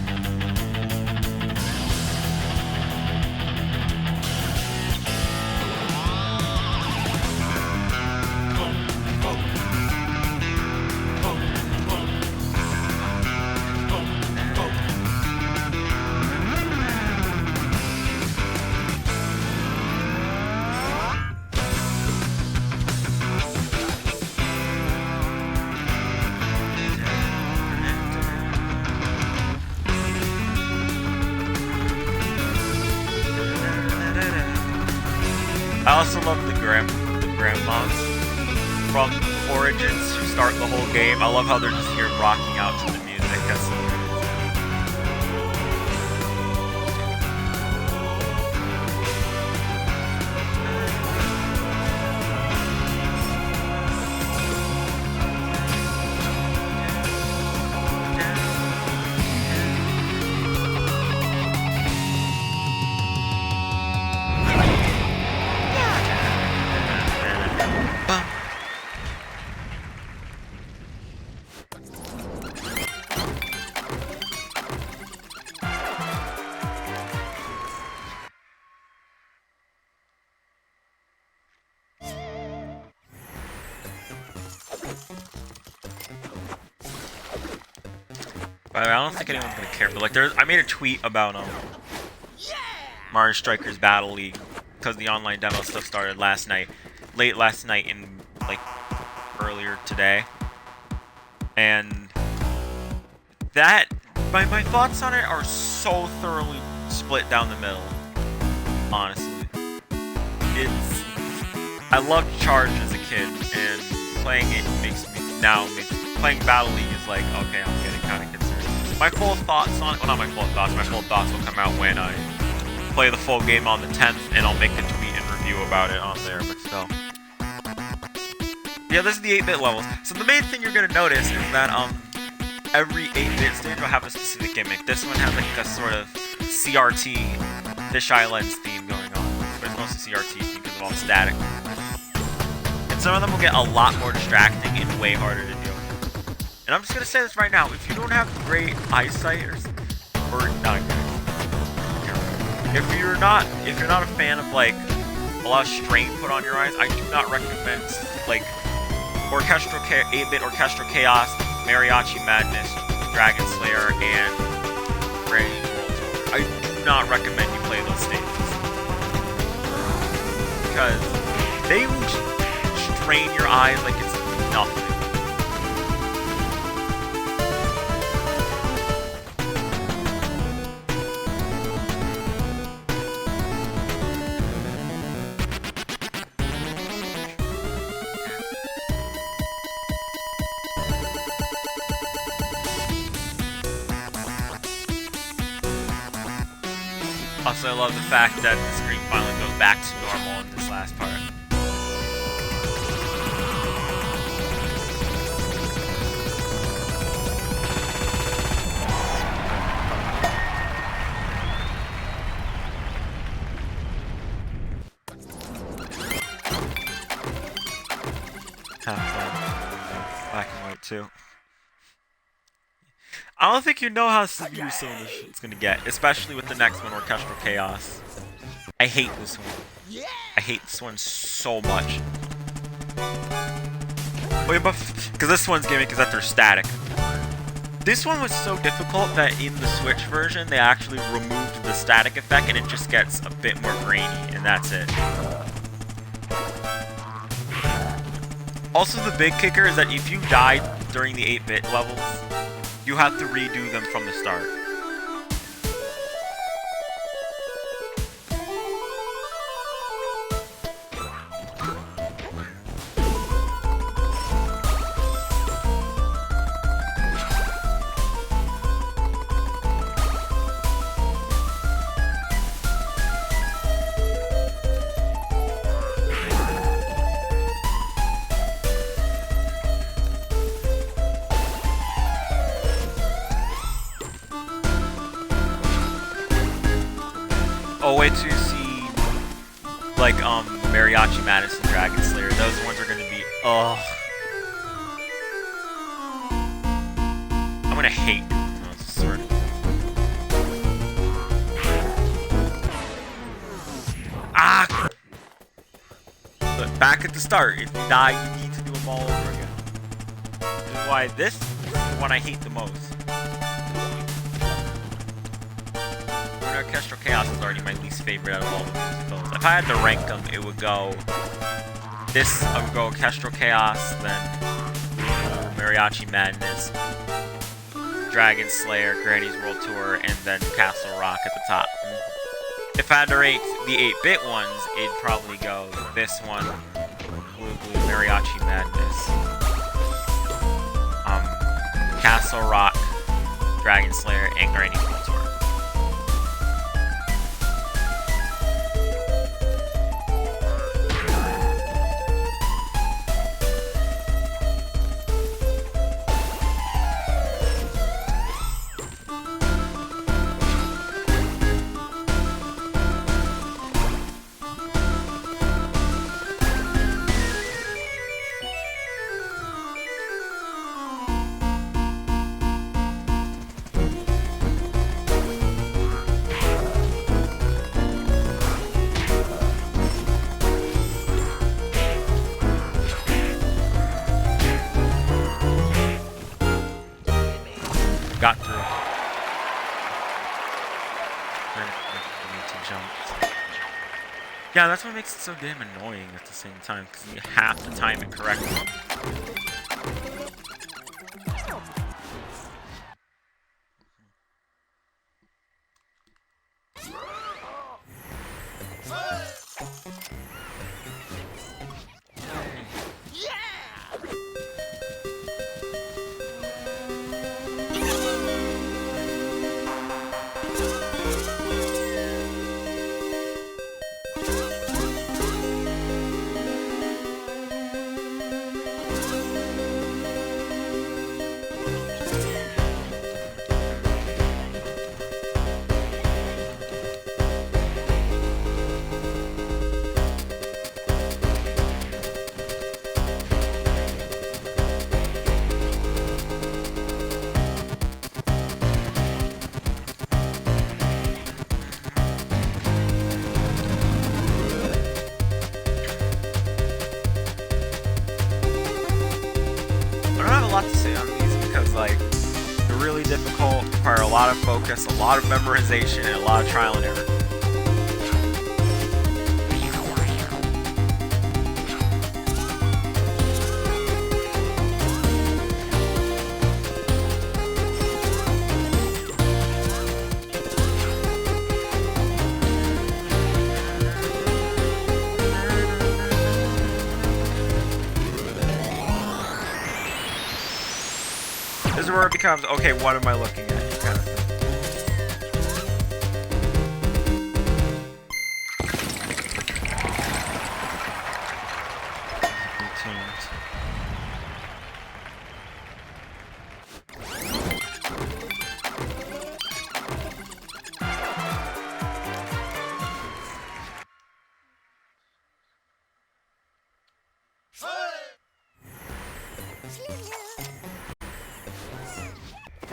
I also love the grandmas from Origins who start the whole game. I love how they're just here rocking out to the music. That's so weird. I don't think anyone's gonna care, but like, I made a tweet about Mario Strikers Battle League because the online demo stuff started late last night, and like earlier today, and that my thoughts on it are so thoroughly split down the middle. Honestly, I loved Charge as a kid, and playing it playing Battle League is like, okay, I'm getting kind of concerned. My full thoughts on, well, not my full thoughts, my full thoughts will come out when I play the full game on the 10th, and I'll make a tweet and review about it on there, but still. Yeah, this is the 8-bit levels. So the main thing you're going to notice is that every 8-bit stage will have a specific gimmick. This one has like a sort of CRT, fisheye lens theme going on, but it's mostly CRT because of all the static. And some of them will get a lot more distracting and way harder to do. And I'm just gonna say this right now: if you don't have great eyesight, or not great, if you're not a fan of like a lot of strain put on your eyes, I do not recommend like 8-bit Orchestral Chaos, Mariachi Madness, Dragon Slayer, and Granny's World Tour. I do not recommend you play those stages because they will strain your eyes like it's nothing. Also, I love the fact that the screen finally goes back to normal in this last part. Kind of fun. Black and white too. I don't think you know how severe some of this shit's gonna get, especially with the next one, Orchestral Chaos. I hate this one. I hate this one so much. Wait, but because this one's gimmick is that they're static. This one was so difficult that in the Switch version, they actually removed the static effect and it just gets a bit more grainy, and that's it. Also, the big kicker is that if you died during the 8-bit levels, you have to redo them from the start. Oh, wait till you see, like, Mariachi Madness and Dragon Slayer. Those ones are gonna be, ugh. I'm gonna hate those, sort of. Ah! But back at the start, if you die, you need to do them all over again. Which is why this is the one I hate the most. Orchestral Chaos is already my least favorite out of all the musicals. If I had to rank them, it would go this. I would go Orchestral Chaos, then Mariachi Madness, Dragon Slayer, Granny's World Tour, and then Castle Rock at the top. If I had to rate the 8-bit ones, it'd probably go this one, Mariachi Madness, Castle Rock, Dragon Slayer, and Granny's World Tour. Got through. To jump. Yeah, that's what makes it so damn annoying at the same time, because you have to time it correctly. lot to say on these because, like, they're really difficult, require a lot of focus, a lot of memorization, and a lot of trial and error. This is where it becomes, okay, what am I looking at? Kind of thing.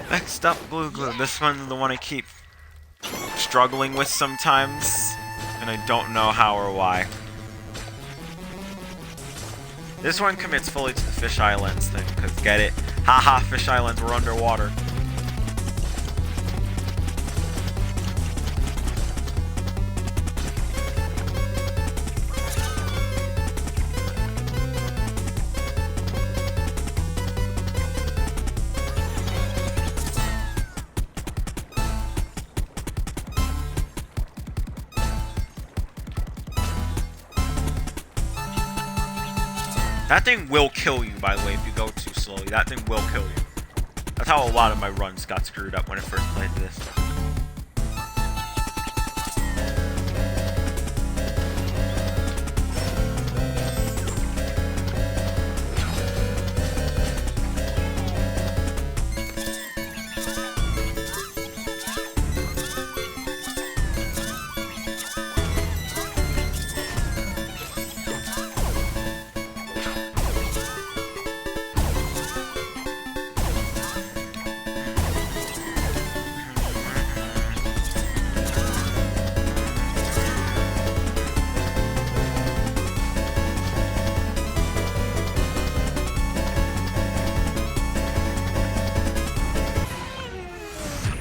Next up, Glue Glue. This one's the one I keep struggling with sometimes, and I don't know how or why. This one commits fully to the fisheye lens thing, because get it? Haha, fisheye lens, we're underwater. That thing will kill you, by the way, if you go too slowly. That thing will kill you. That's how a lot of my runs got screwed up when I first played this.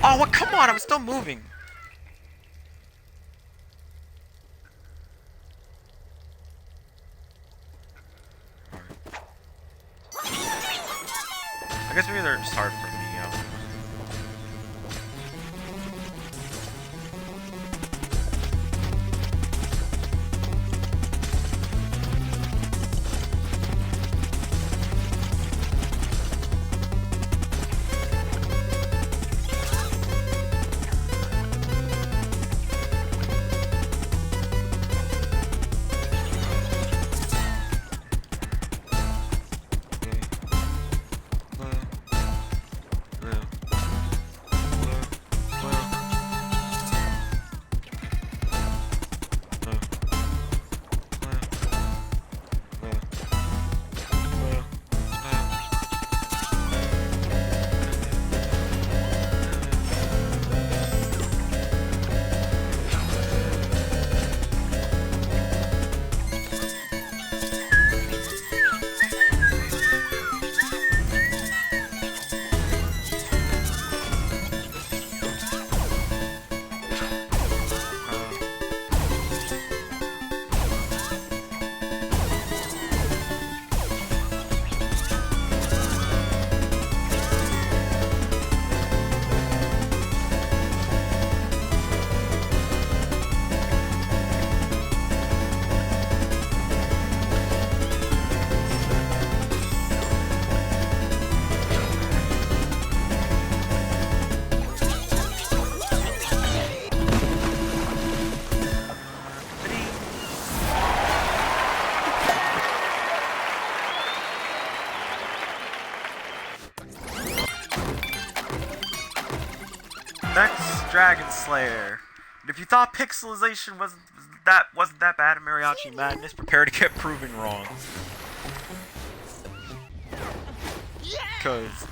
Oh, what? Come on, I'm still moving. I guess maybe they're just hard for me, Next, Dragon Slayer. And if you thought pixelization wasn't that bad in Mariachi Madness, prepare to get proven wrong. Cause,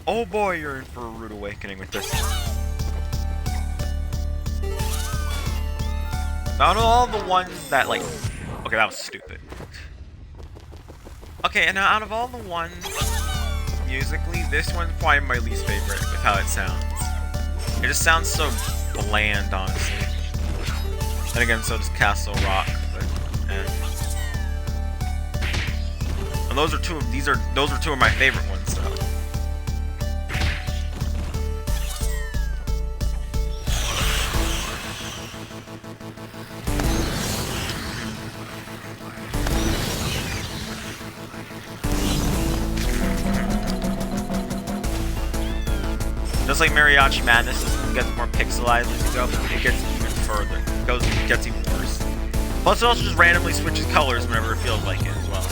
oh boy, you're in for a rude awakening with this. Out of all the ones that, like, okay, that was stupid. Okay, and out of all the ones musically, this one's probably my least favorite with how it sounds. It just sounds so bland, honestly. And again, so does Castle Rock, but and those are two of my favorite ones, though. Just like Mariachi Madness, this one gets more pixelized as you go, but it gets even further. It gets even worse. Plus, it also just randomly switches colors whenever it feels like it as well.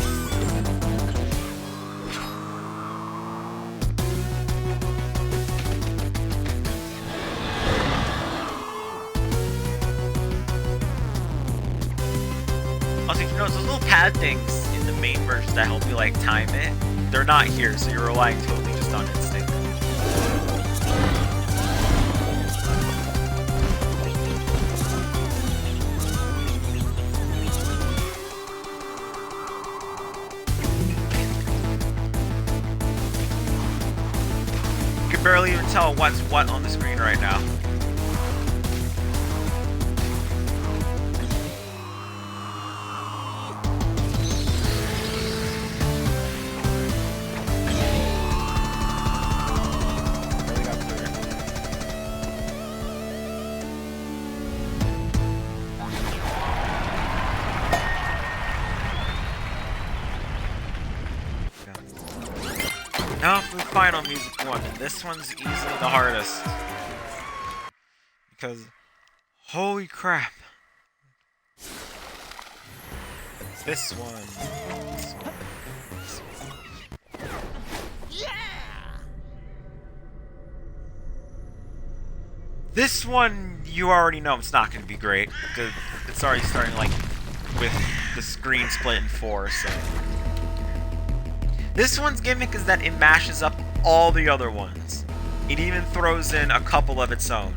Also, if you notice, those little pad things in the main version that help you, like, time it, they're not here, so you're relying totally just on instinct. You can barely even tell what's what on the screen right now. Now for the final music one, and this one's easily the hardest. Because, holy crap. This one. This one, you already know it's not going to be great. Because it's already starting, like, with the screen split in 4, so... This one's gimmick is that it mashes up all the other ones. It even throws in a couple of its own.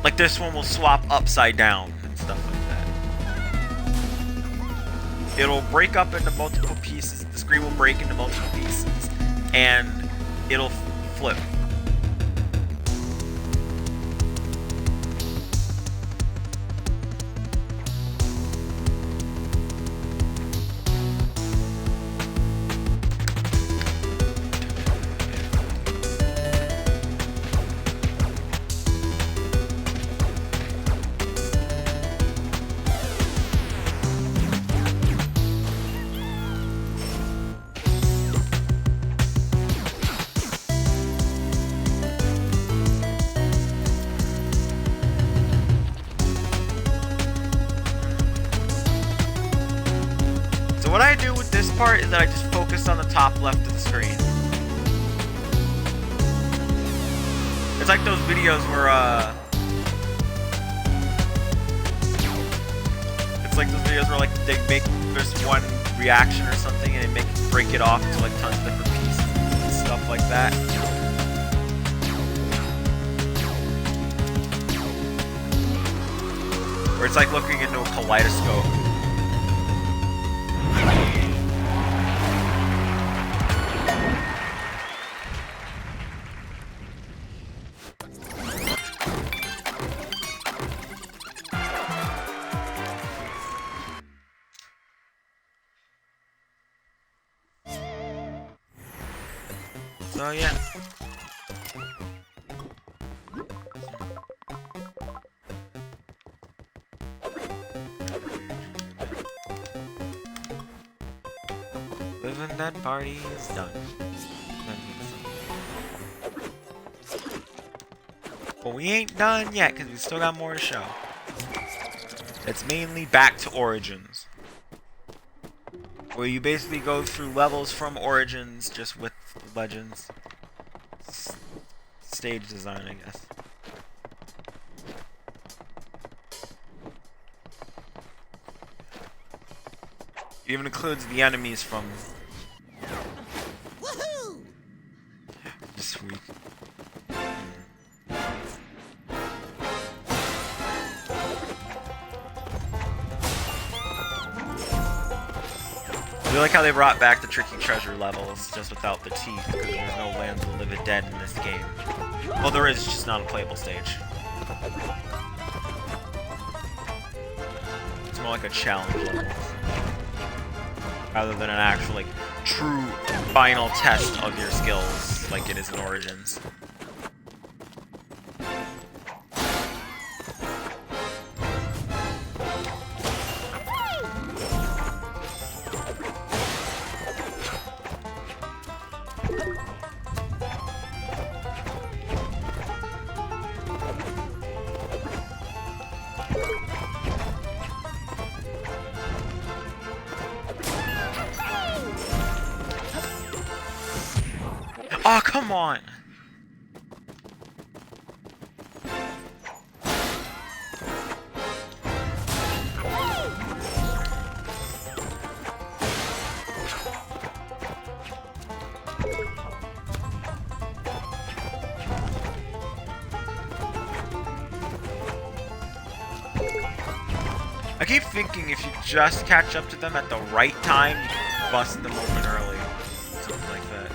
Like this one will swap upside down and stuff like that. It'll break up into multiple pieces, the screen will break into multiple pieces, and it'll flip. What I do with this part is that I just focus on the top left of the screen. It's like those videos where, like they make this one reaction or something and they break it off into like tons of different pieces and stuff like that. Where it's like looking into a kaleidoscope. So yeah. Living that party is done. But we ain't done yet because we still got more to show. It's mainly back to Origins, where you basically go through levels from Origins just with Legends. Stage design, I guess. It even includes the enemies from this week. like how they brought back the tricky treasure levels, just without the teeth, because there's no Lands of the Living Dead in this game. Well, there is, just not a playable stage. It's more like a challenge level, rather than an actual, like, true final test of your skills, like it is in Origins. Oh, come on! I keep thinking if you just catch up to them at the right time, you can bust them open early. Something like that.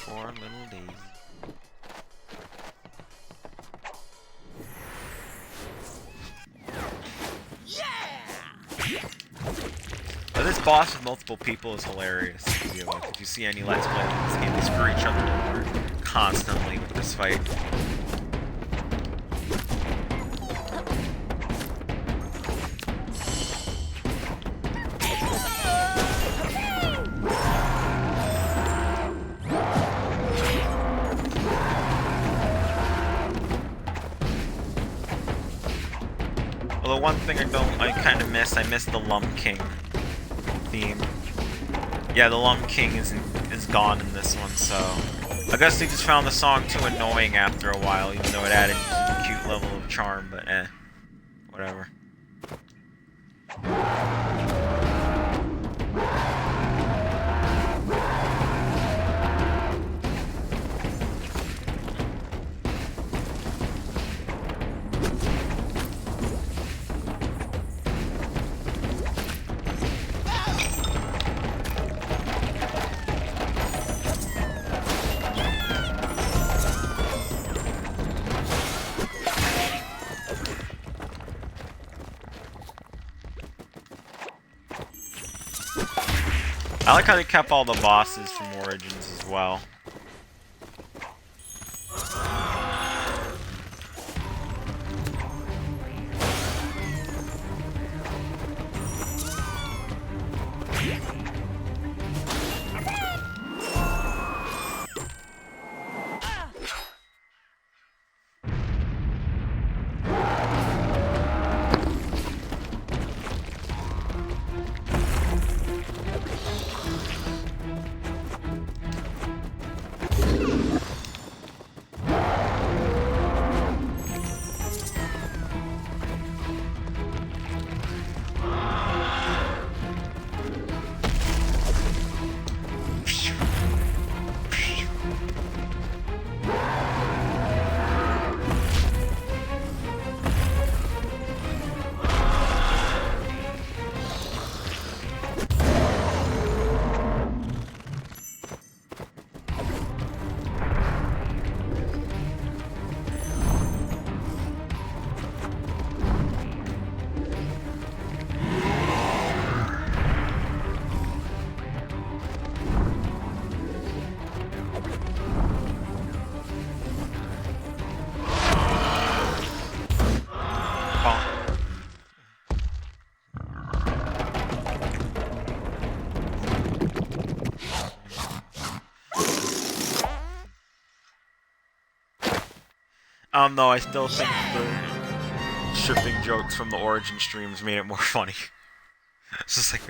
Poor little Daisy. But this boss with multiple people is hilarious. If you see any Let's Play in this game, they screw each other over constantly with this fight. Although one thing I kind of miss, I miss the Lump King theme. Yeah, the Lump King is gone in this one, so I guess they just found the song too annoying after a while, even though it added a cute level of charm, but whatever. I like how they kept all the bosses from Origins as well. I don't know, I still think the shipping jokes from the Origin streams made it more funny. It's just like...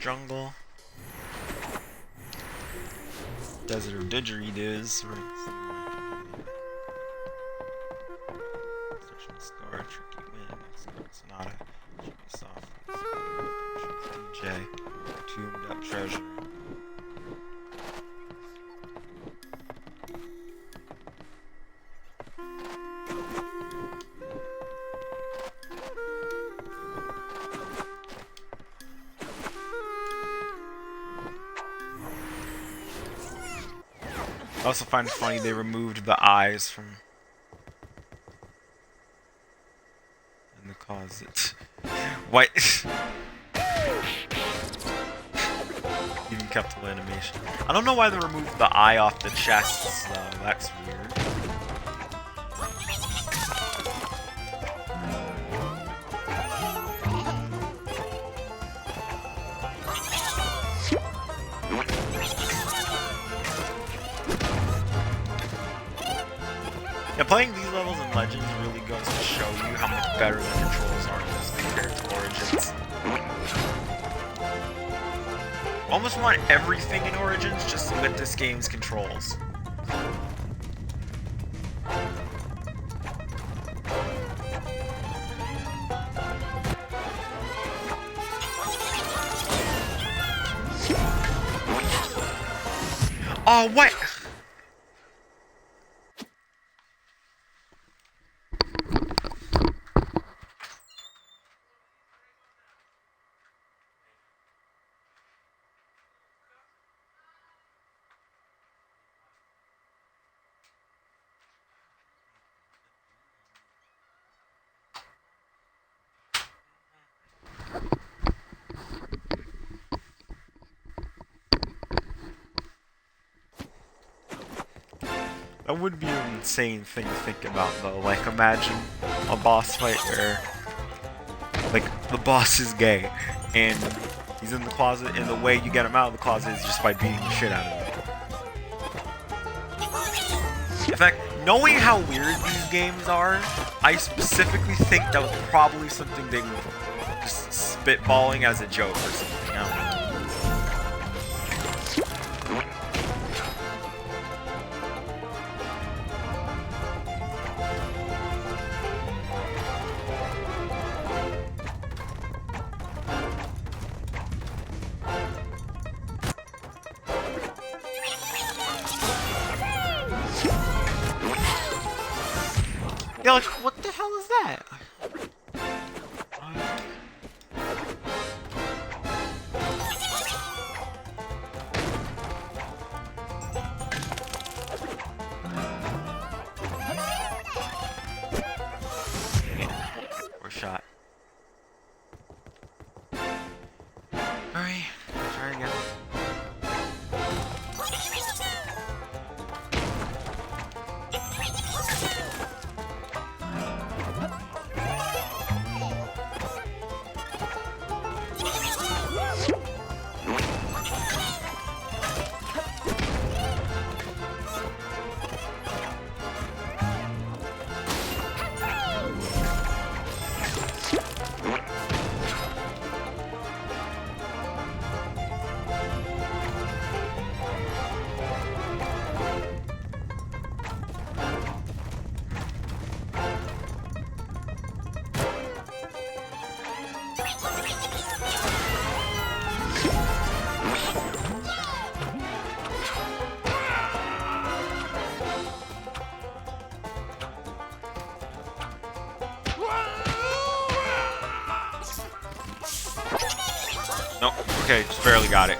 jungle. Desert of Didgeridoos. Searching star, tricky wind, sonata, tricky soft, DJ, tombed up treasure. I also find it funny they removed the eyes from in the closet. What? Even kept the animation. I don't know why they removed the eye off the chests though. That's weird. Yeah, playing these levels in Legends really goes to show you how much better the controls are as compared to Origins. Almost want everything in Origins just with this game's controls. Oh, what? That would be an insane thing to think about though. Like imagine a boss fight where like the boss is gay and he's in the closet and the way you get him out of the closet is just by beating the shit out of him. In fact, knowing how weird these games are, I specifically think that was probably something they were just spitballing as a joke or something. I don't know. Yeah, like, what the hell is that? Poor shot. Alright, try again. Nope. Okay, just barely got it.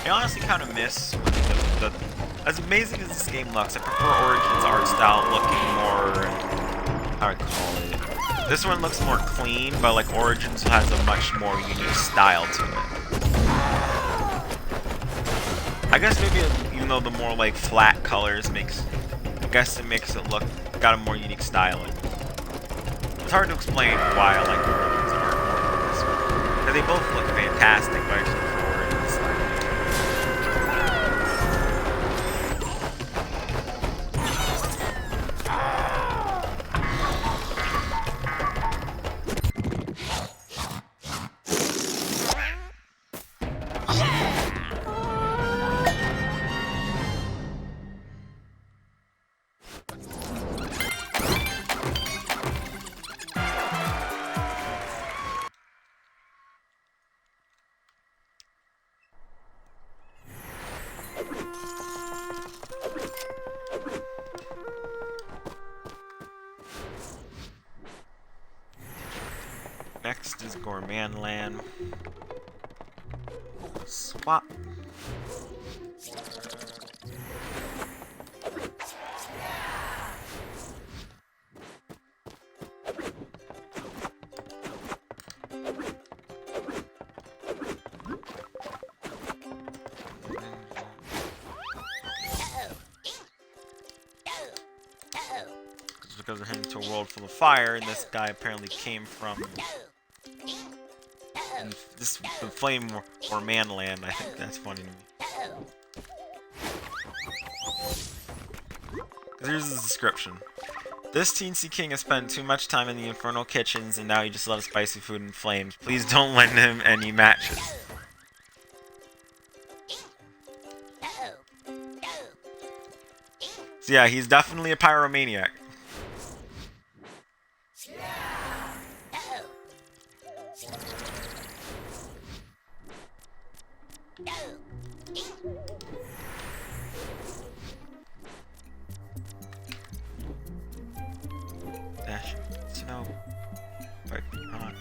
I honestly kind of miss the as amazing as this game looks. I prefer Origin's art style looking more, how do I call it? This one looks more clean, but like Origins has a much more unique style to it. I guess maybe even though the more like flat colors I guess it makes it look got a more unique style. It's hard to explain why I like Origins art more than this one. 'Cause they both look fantastic, but I just prefer Origins style. Next is Gourmand Land. Swap. Because we're heading to a world full of fire, and this guy apparently came from the flame or man land. I think that's funny to me. Here's the description. This teensy king has spent too much time in the infernal kitchens, and now he just loves spicy food and flames. Please don't lend him any matches. So yeah, he's definitely a pyromaniac. Dash snow. Piping hot.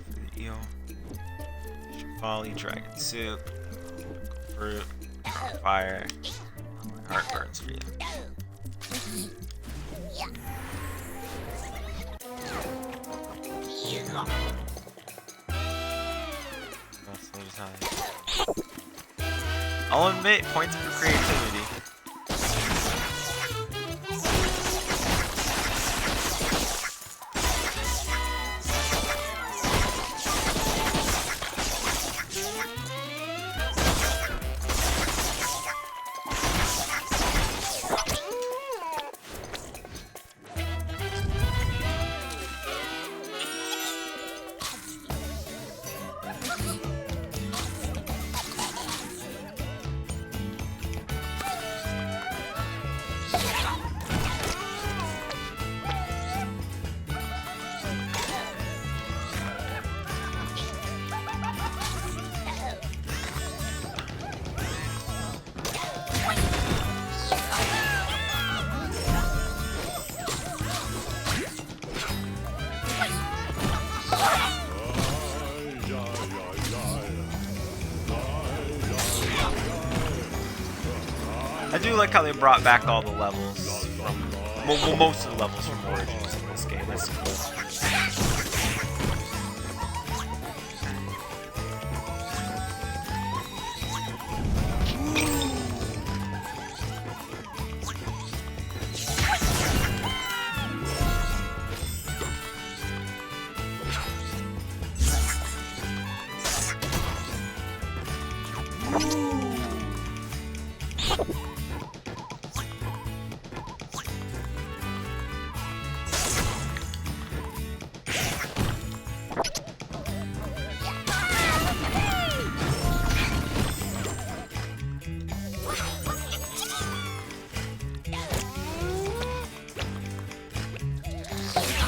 For the eel. Volley, dragon soup. Fruit. On fire. My heart burns for you. I'll admit, points for creativity. I do like how they brought back all the levels from, well, most of the levels from Origins in this game. That's cool.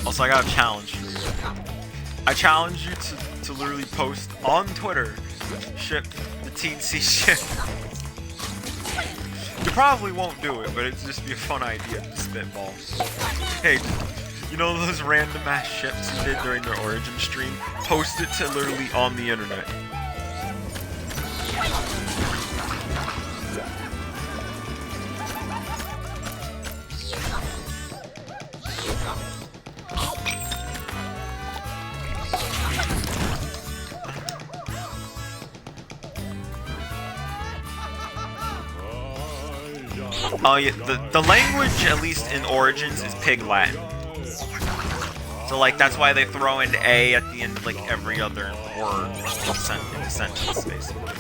Also, I got a challenge for you. I challenge you to literally post on Twitter, ship the teensy ship. You probably won't do it, but it'd just be a fun idea to spitball. Hey, you know those random ass ships you did during their Origin stream? Post it to literally on the internet. Oh yeah, the language, at least in Origins, is Pig Latin. So like that's why they throw in A at the end of like every other word in the sentence, basically.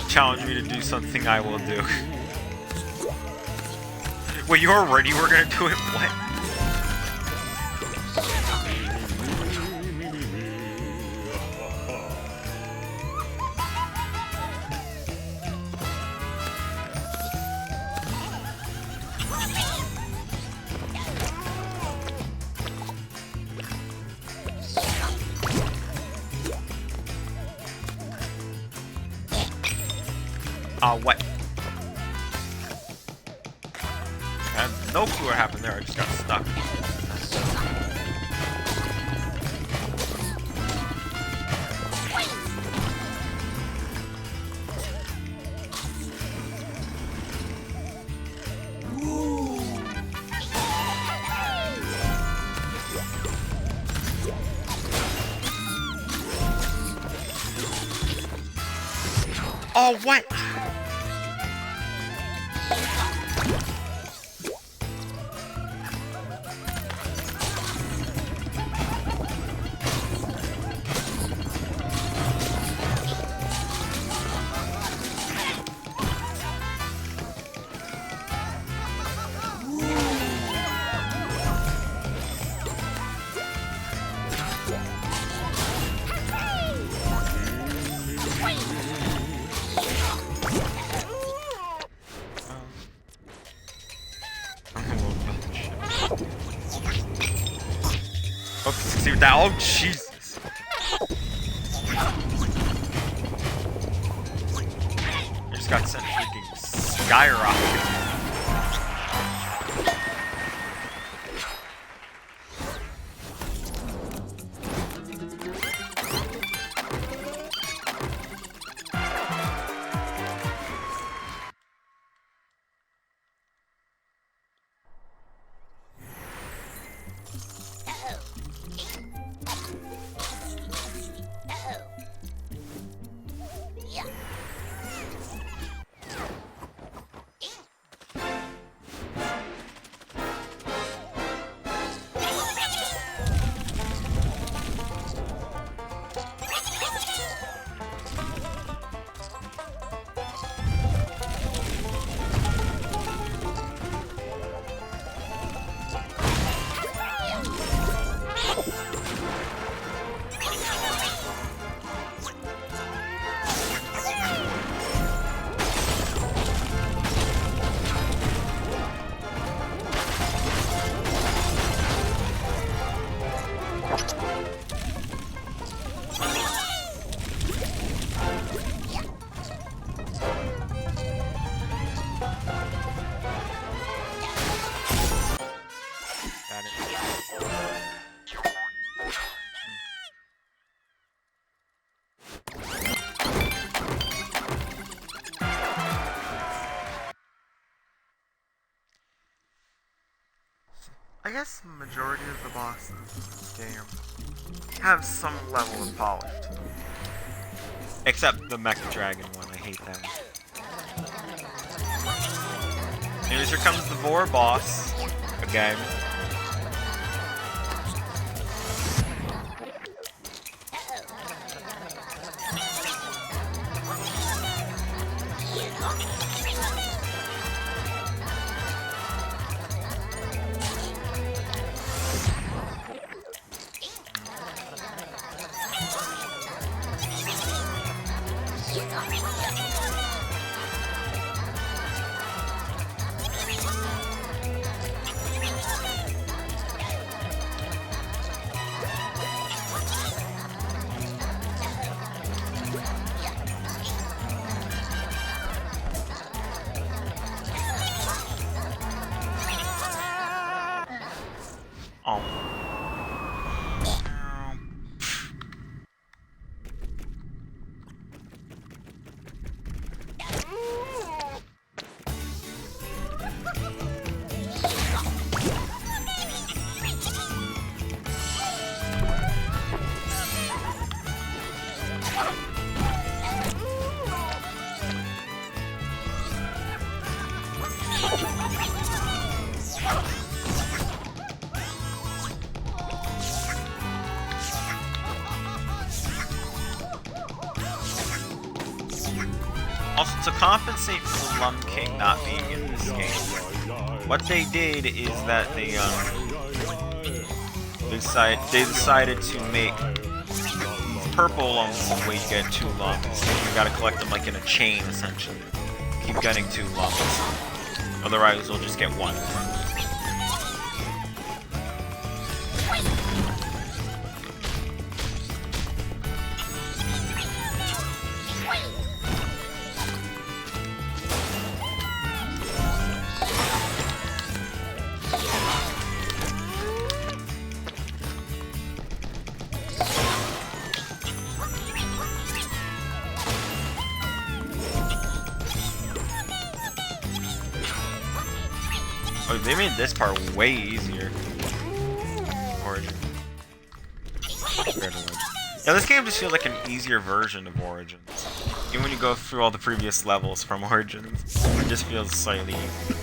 Challenge me to do something, I will do. Wait, you already were gonna do it? What? What? I have no clue what happened there, I just got stuck. Oh, what? Hope you succeed with that. Oh, Jesus. I just got sent freaking skyrocketing. I guess the majority of the bosses in this game have some level of polish to them. Except the Mecha Dragon one, I hate that. Anyways, here comes the Vor boss again. Oh. Also, to compensate for the Lum King not being in this game, what they did is that they decided to make purple lumps the way you get 2 lumps. You gotta collect them like in a chain, essentially. Keep getting 2 lumps. Otherwise, you'll just get 1. Oh, they made this part way easier. Origin. Yeah, this game just feels like an easier version of Origins. Even when you go through all the previous levels from Origins, it just feels slightly easier.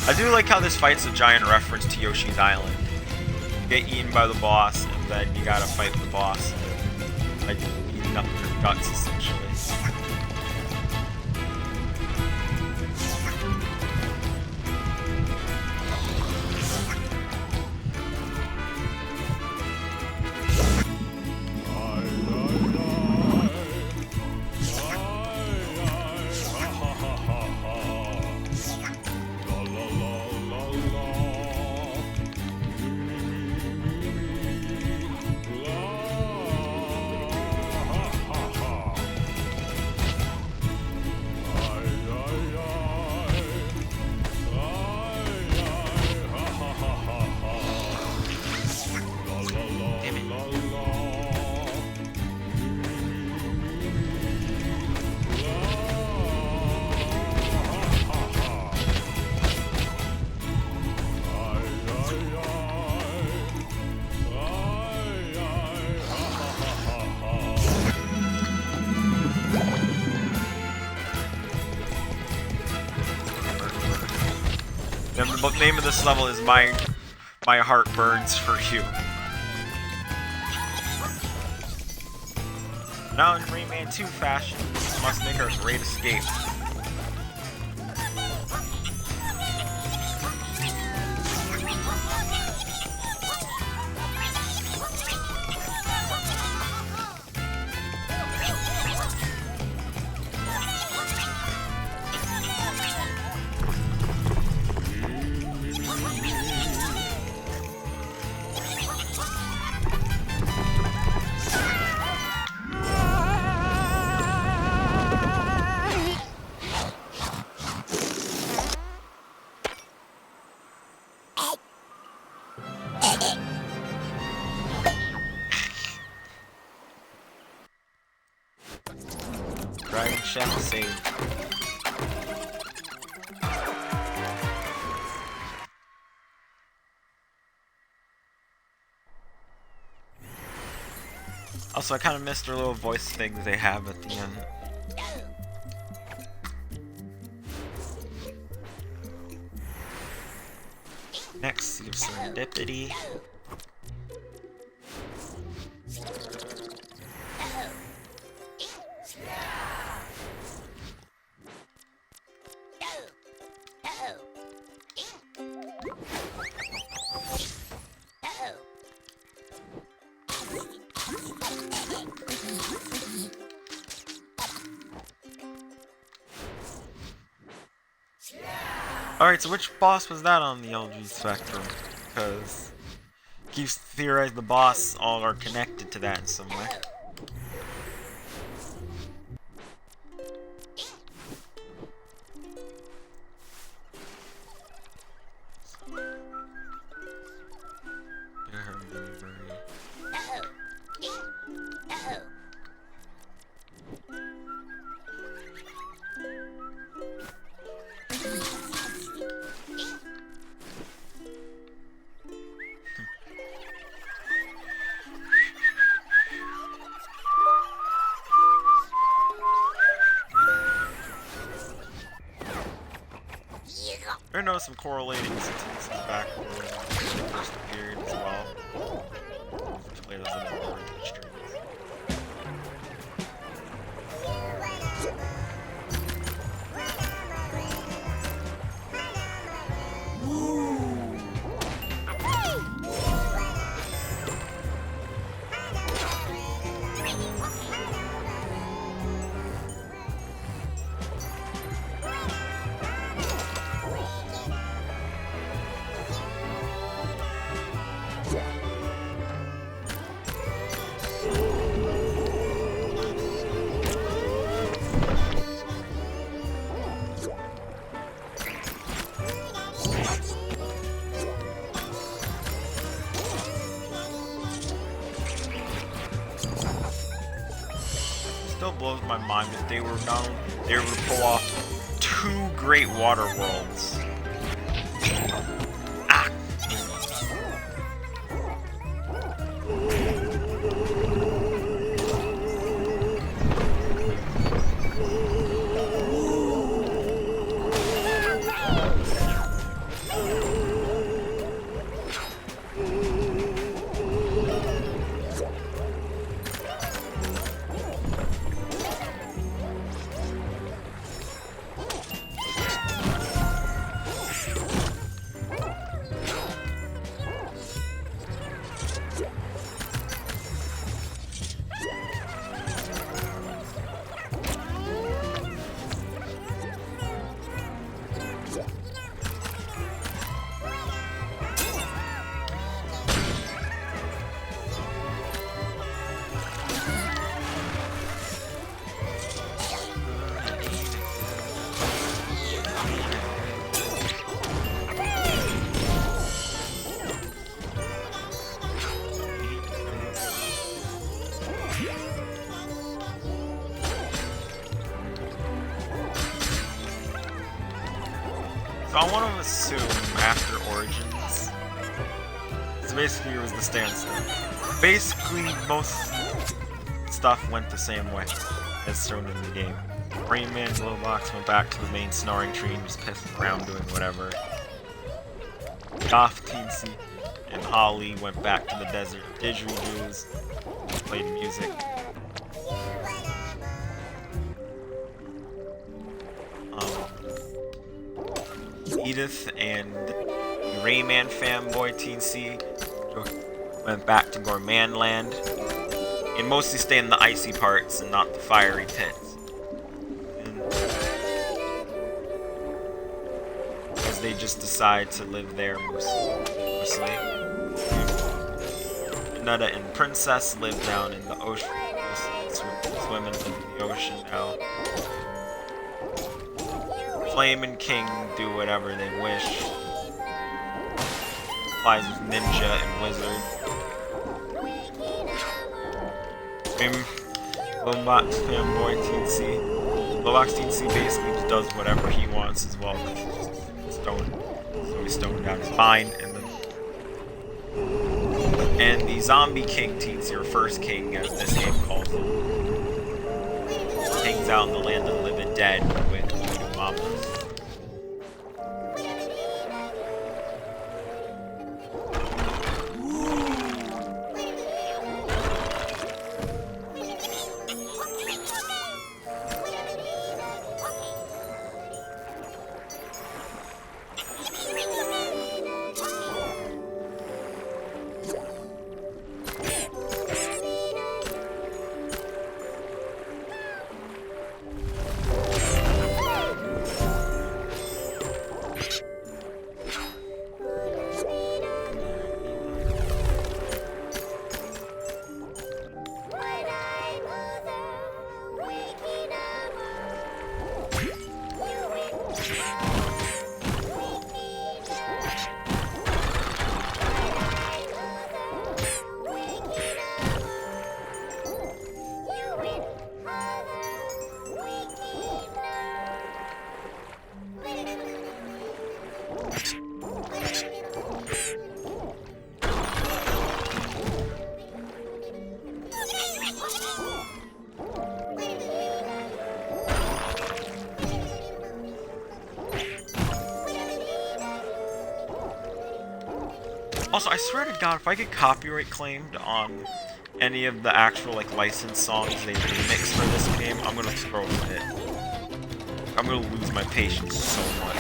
I do like how this fight's a giant reference to Yoshi's Island. You get eaten by the boss, and then you gotta fight the boss. Like, eating up your guts, essentially. The name of this level is My Heart Burns for You. Now in Rayman 2 fashion, we must make our great escape. Dragon Chef save. Also, I kind of missed their little voice things they have at the end. Next, Sea of Serendipity. Alright, so which boss was that on the LG Spectrum? Because keeps theorized the boss all are connected to that in some way. I know some correlating sentences back when it first appeared as well. First played as an award in the streams. Still blows my mind that they were able to pull off 2 great water worlds. Ah. So I want to assume after Origins, so basically it was the standstill. Basically most stuff went the same way as shown in the game. Rayman and Glowbox went back to the main snoring tree and just pissing around doing whatever. Goth, Teensy, and Holly went back to the desert didgeridoos, played music. Edith and Rayman fanboy Teensy went back to Gourmand Land and mostly stay in the icy parts and not the fiery pits. Because they just decide to live there mostly. Nutta and Princess live down in the ocean, swimming in the ocean now. Flame and King do whatever they wish. Flies with Ninja and Wizard. Glowbox fanboy Teensy. Glowbox Teensy basically just does whatever he wants as well. So he's stoned down his mind, and the Zombie King Teensy, or First King as this game calls him, hangs out in the land of the living dead with voodoo mamas. Also, I swear to God, if I get copyright claimed on any of the actual like licensed songs they remix for this game, I'm gonna throw a fit. I'm gonna lose my patience so much.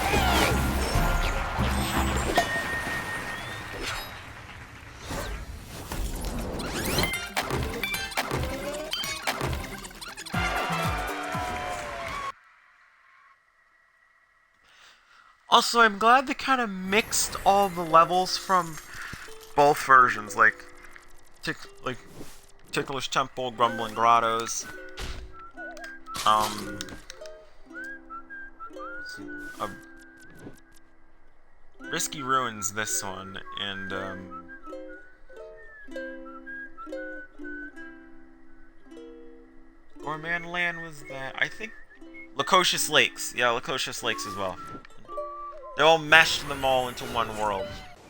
Also, I'm glad they kind of mixed all the levels from both versions, like Ticklish Temple, Grumbling Grottos, uh, Risky Ruins this one, and Gorman Land was that, I think, Lacocious Lakes, yeah, Lacocious Lakes as well. They all meshed them all into one world,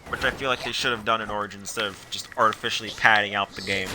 which I feel like they should have done in Origin instead of just artificially padding out the game.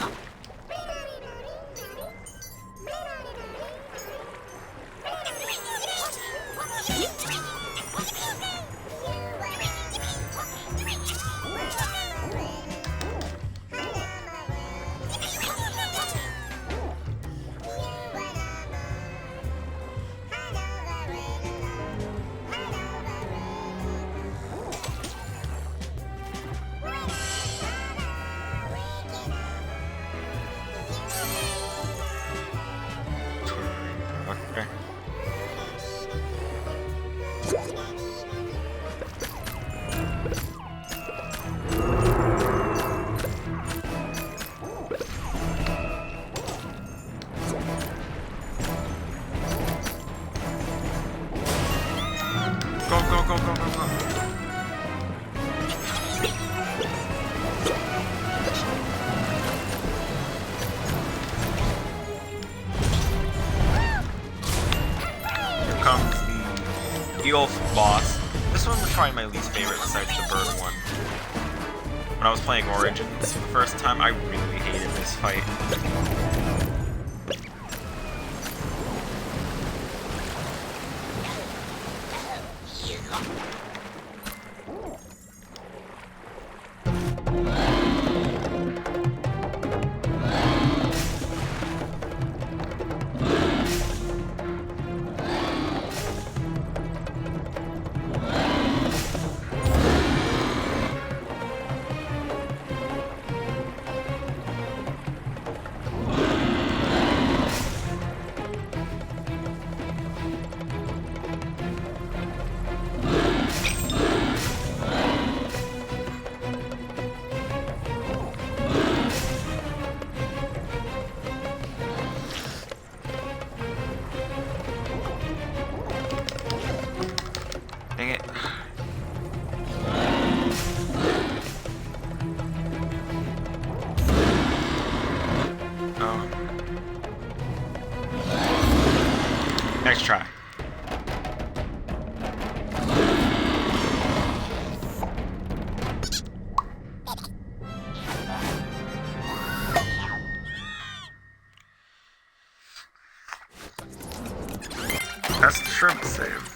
Okay. Go, go, go, go, go, go. Here comes the Eolf boss. This one was probably my least favorite besides the bird one. When I was playing Origins for the first time, I really hated this fight. Dang it. Oh. Next try. That's the shrimp save.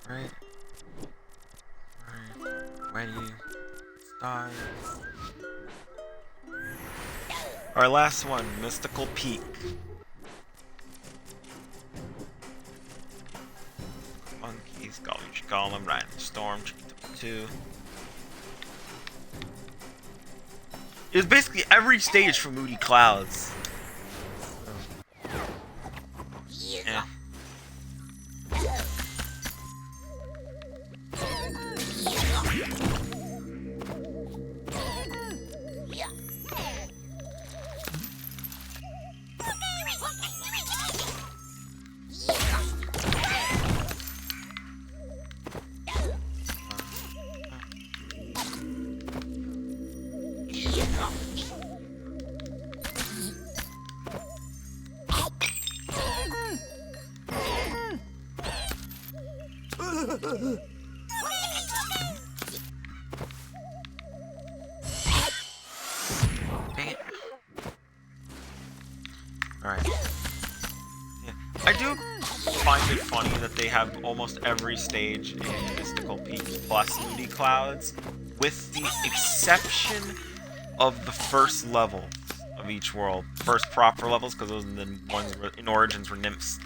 Right. Ready. Start. Our last one, Mystical Peak. Monkeys, Golem, Ryan, Storm, 2. It was basically every stage from Moody Clouds. Yeah. Dang it. have almost every stage in Mystical Peaks plus Moody Clouds, with the exception of the first level of each world. First proper levels, because those are the ones where, in Origins where nymphs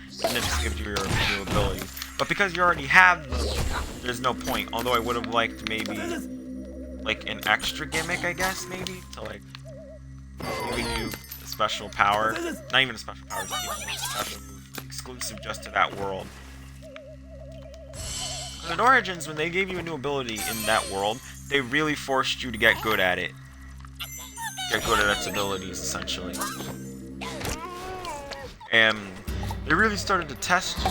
give you your new abilities. But because you already have them, there's no point. Although I would have liked maybe like an extra gimmick, I guess, maybe, to like giving you a special power. Not even a special power, just giving you a special move exclusive just to that world. In Origins, when they gave you a new ability in that world, they really forced you to get good at it. Get good at its abilities, essentially. And they really started to test you,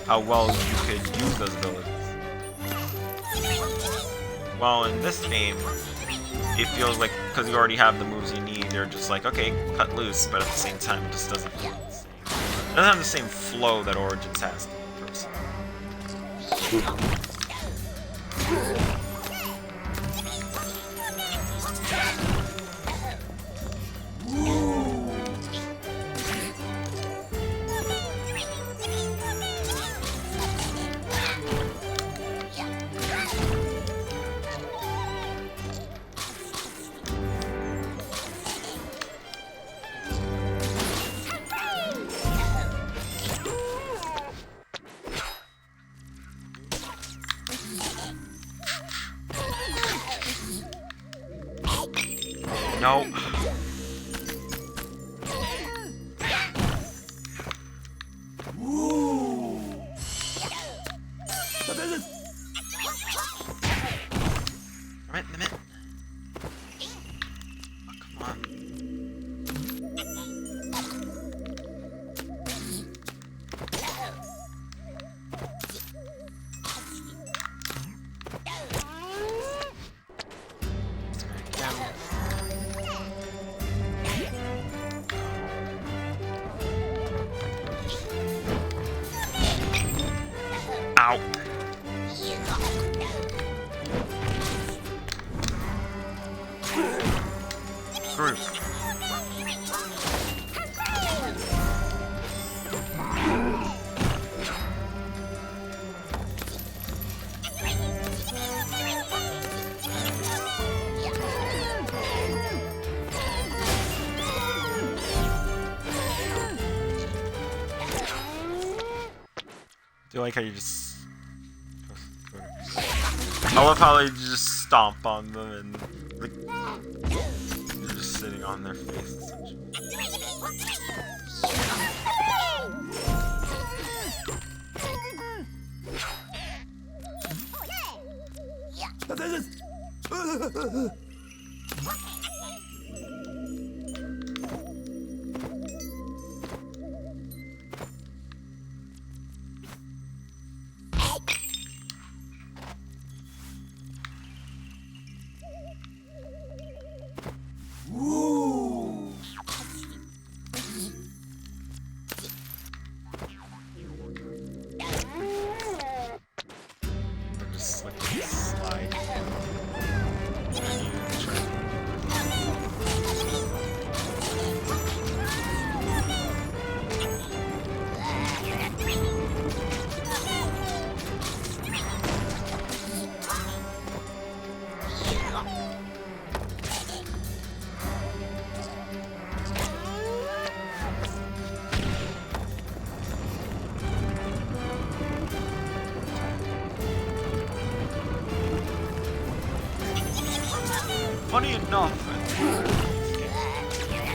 how well you could use those abilities. While in this game, it feels like, because you already have the moves you need, they're just like, okay, cut loose, but at the same time, it just doesn't feel the same. It doesn't have the same flow that Origins has, personally. No. Damn it. Oh, come on. Ow. Screw. Do you like how you just... I love how they just stomp on them and like, they're just sitting on their face essentially. Just like slide. Funny enough,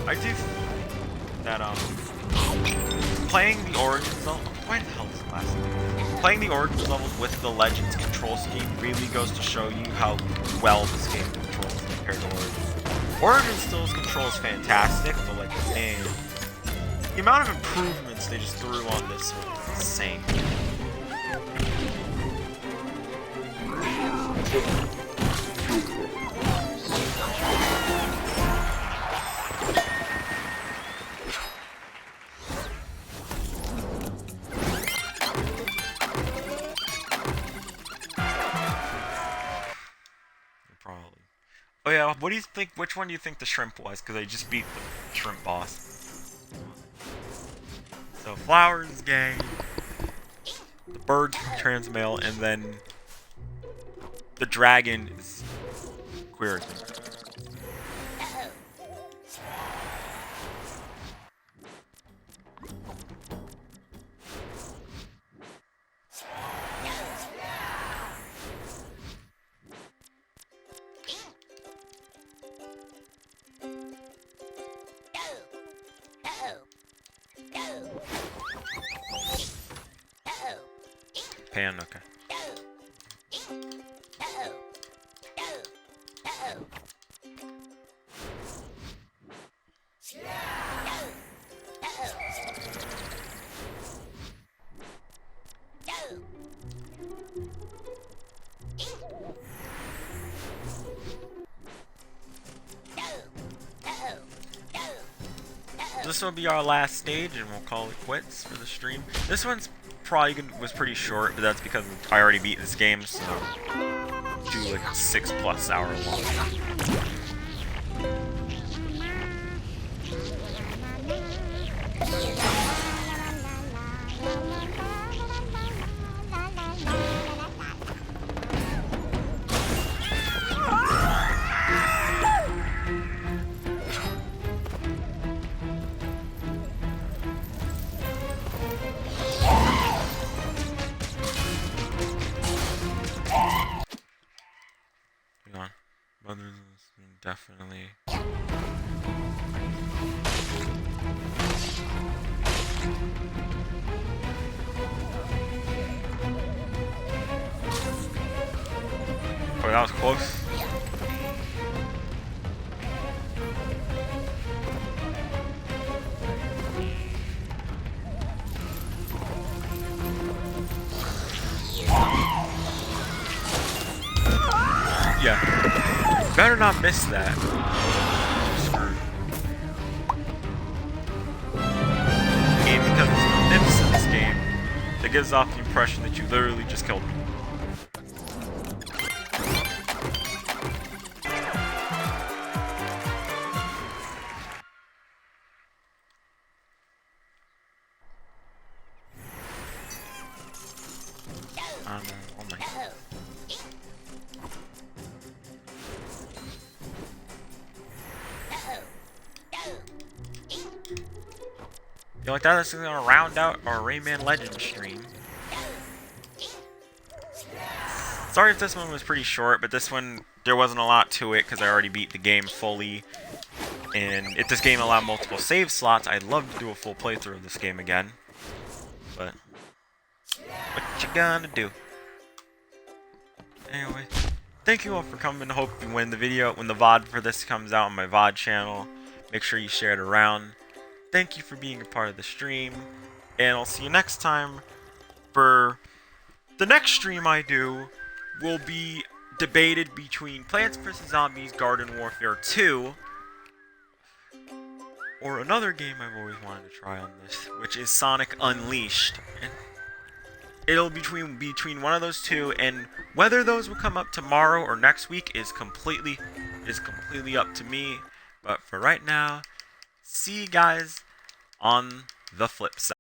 I do think that playing the Origins level, why the hell is this last name? Playing the Origins levels with the Legends control scheme really goes to show you how well this game controls compared to Origins. Origins still's control is fantastic, but like, man, the amount of improvements they just threw on this one is insane. Probably. Oh yeah, what do you think? Which one do you think the shrimp was? Because I just beat the shrimp boss. So Flowers gang. the birds from Transmail, and then the dragon is queer. Pan, okay. This will be our last stage, and we'll call it quits for the stream. This one's probably was pretty short, but that's because I already beat this game, so do like 6+ hour long. Definitely. Oh, that was close. Yeah. Better not miss that. Game, because there's no nips in this game, it gives off the impression that you literally just killed me. Oh my god. You like that? That's gonna round out our Rayman Legend stream. Sorry if this one was pretty short, but this one, there wasn't a lot to it because I already beat the game fully. And if this game allowed multiple save slots, I'd love to do a full playthrough of this game again. But what you gonna do? Anyway, thank you all for coming. Hope when the VOD for this comes out on my VOD channel, make sure you share it around. Thank you for being a part of the stream, and I'll see you next time. For the next stream I do will be debated between Plants vs. Zombies Garden Warfare 2 or another game I've always wanted to try on this, which is Sonic Unleashed. And it'll be between one of those two, and whether those will come up tomorrow or next week is completely up to me. But for right now, see you guys on the flip side.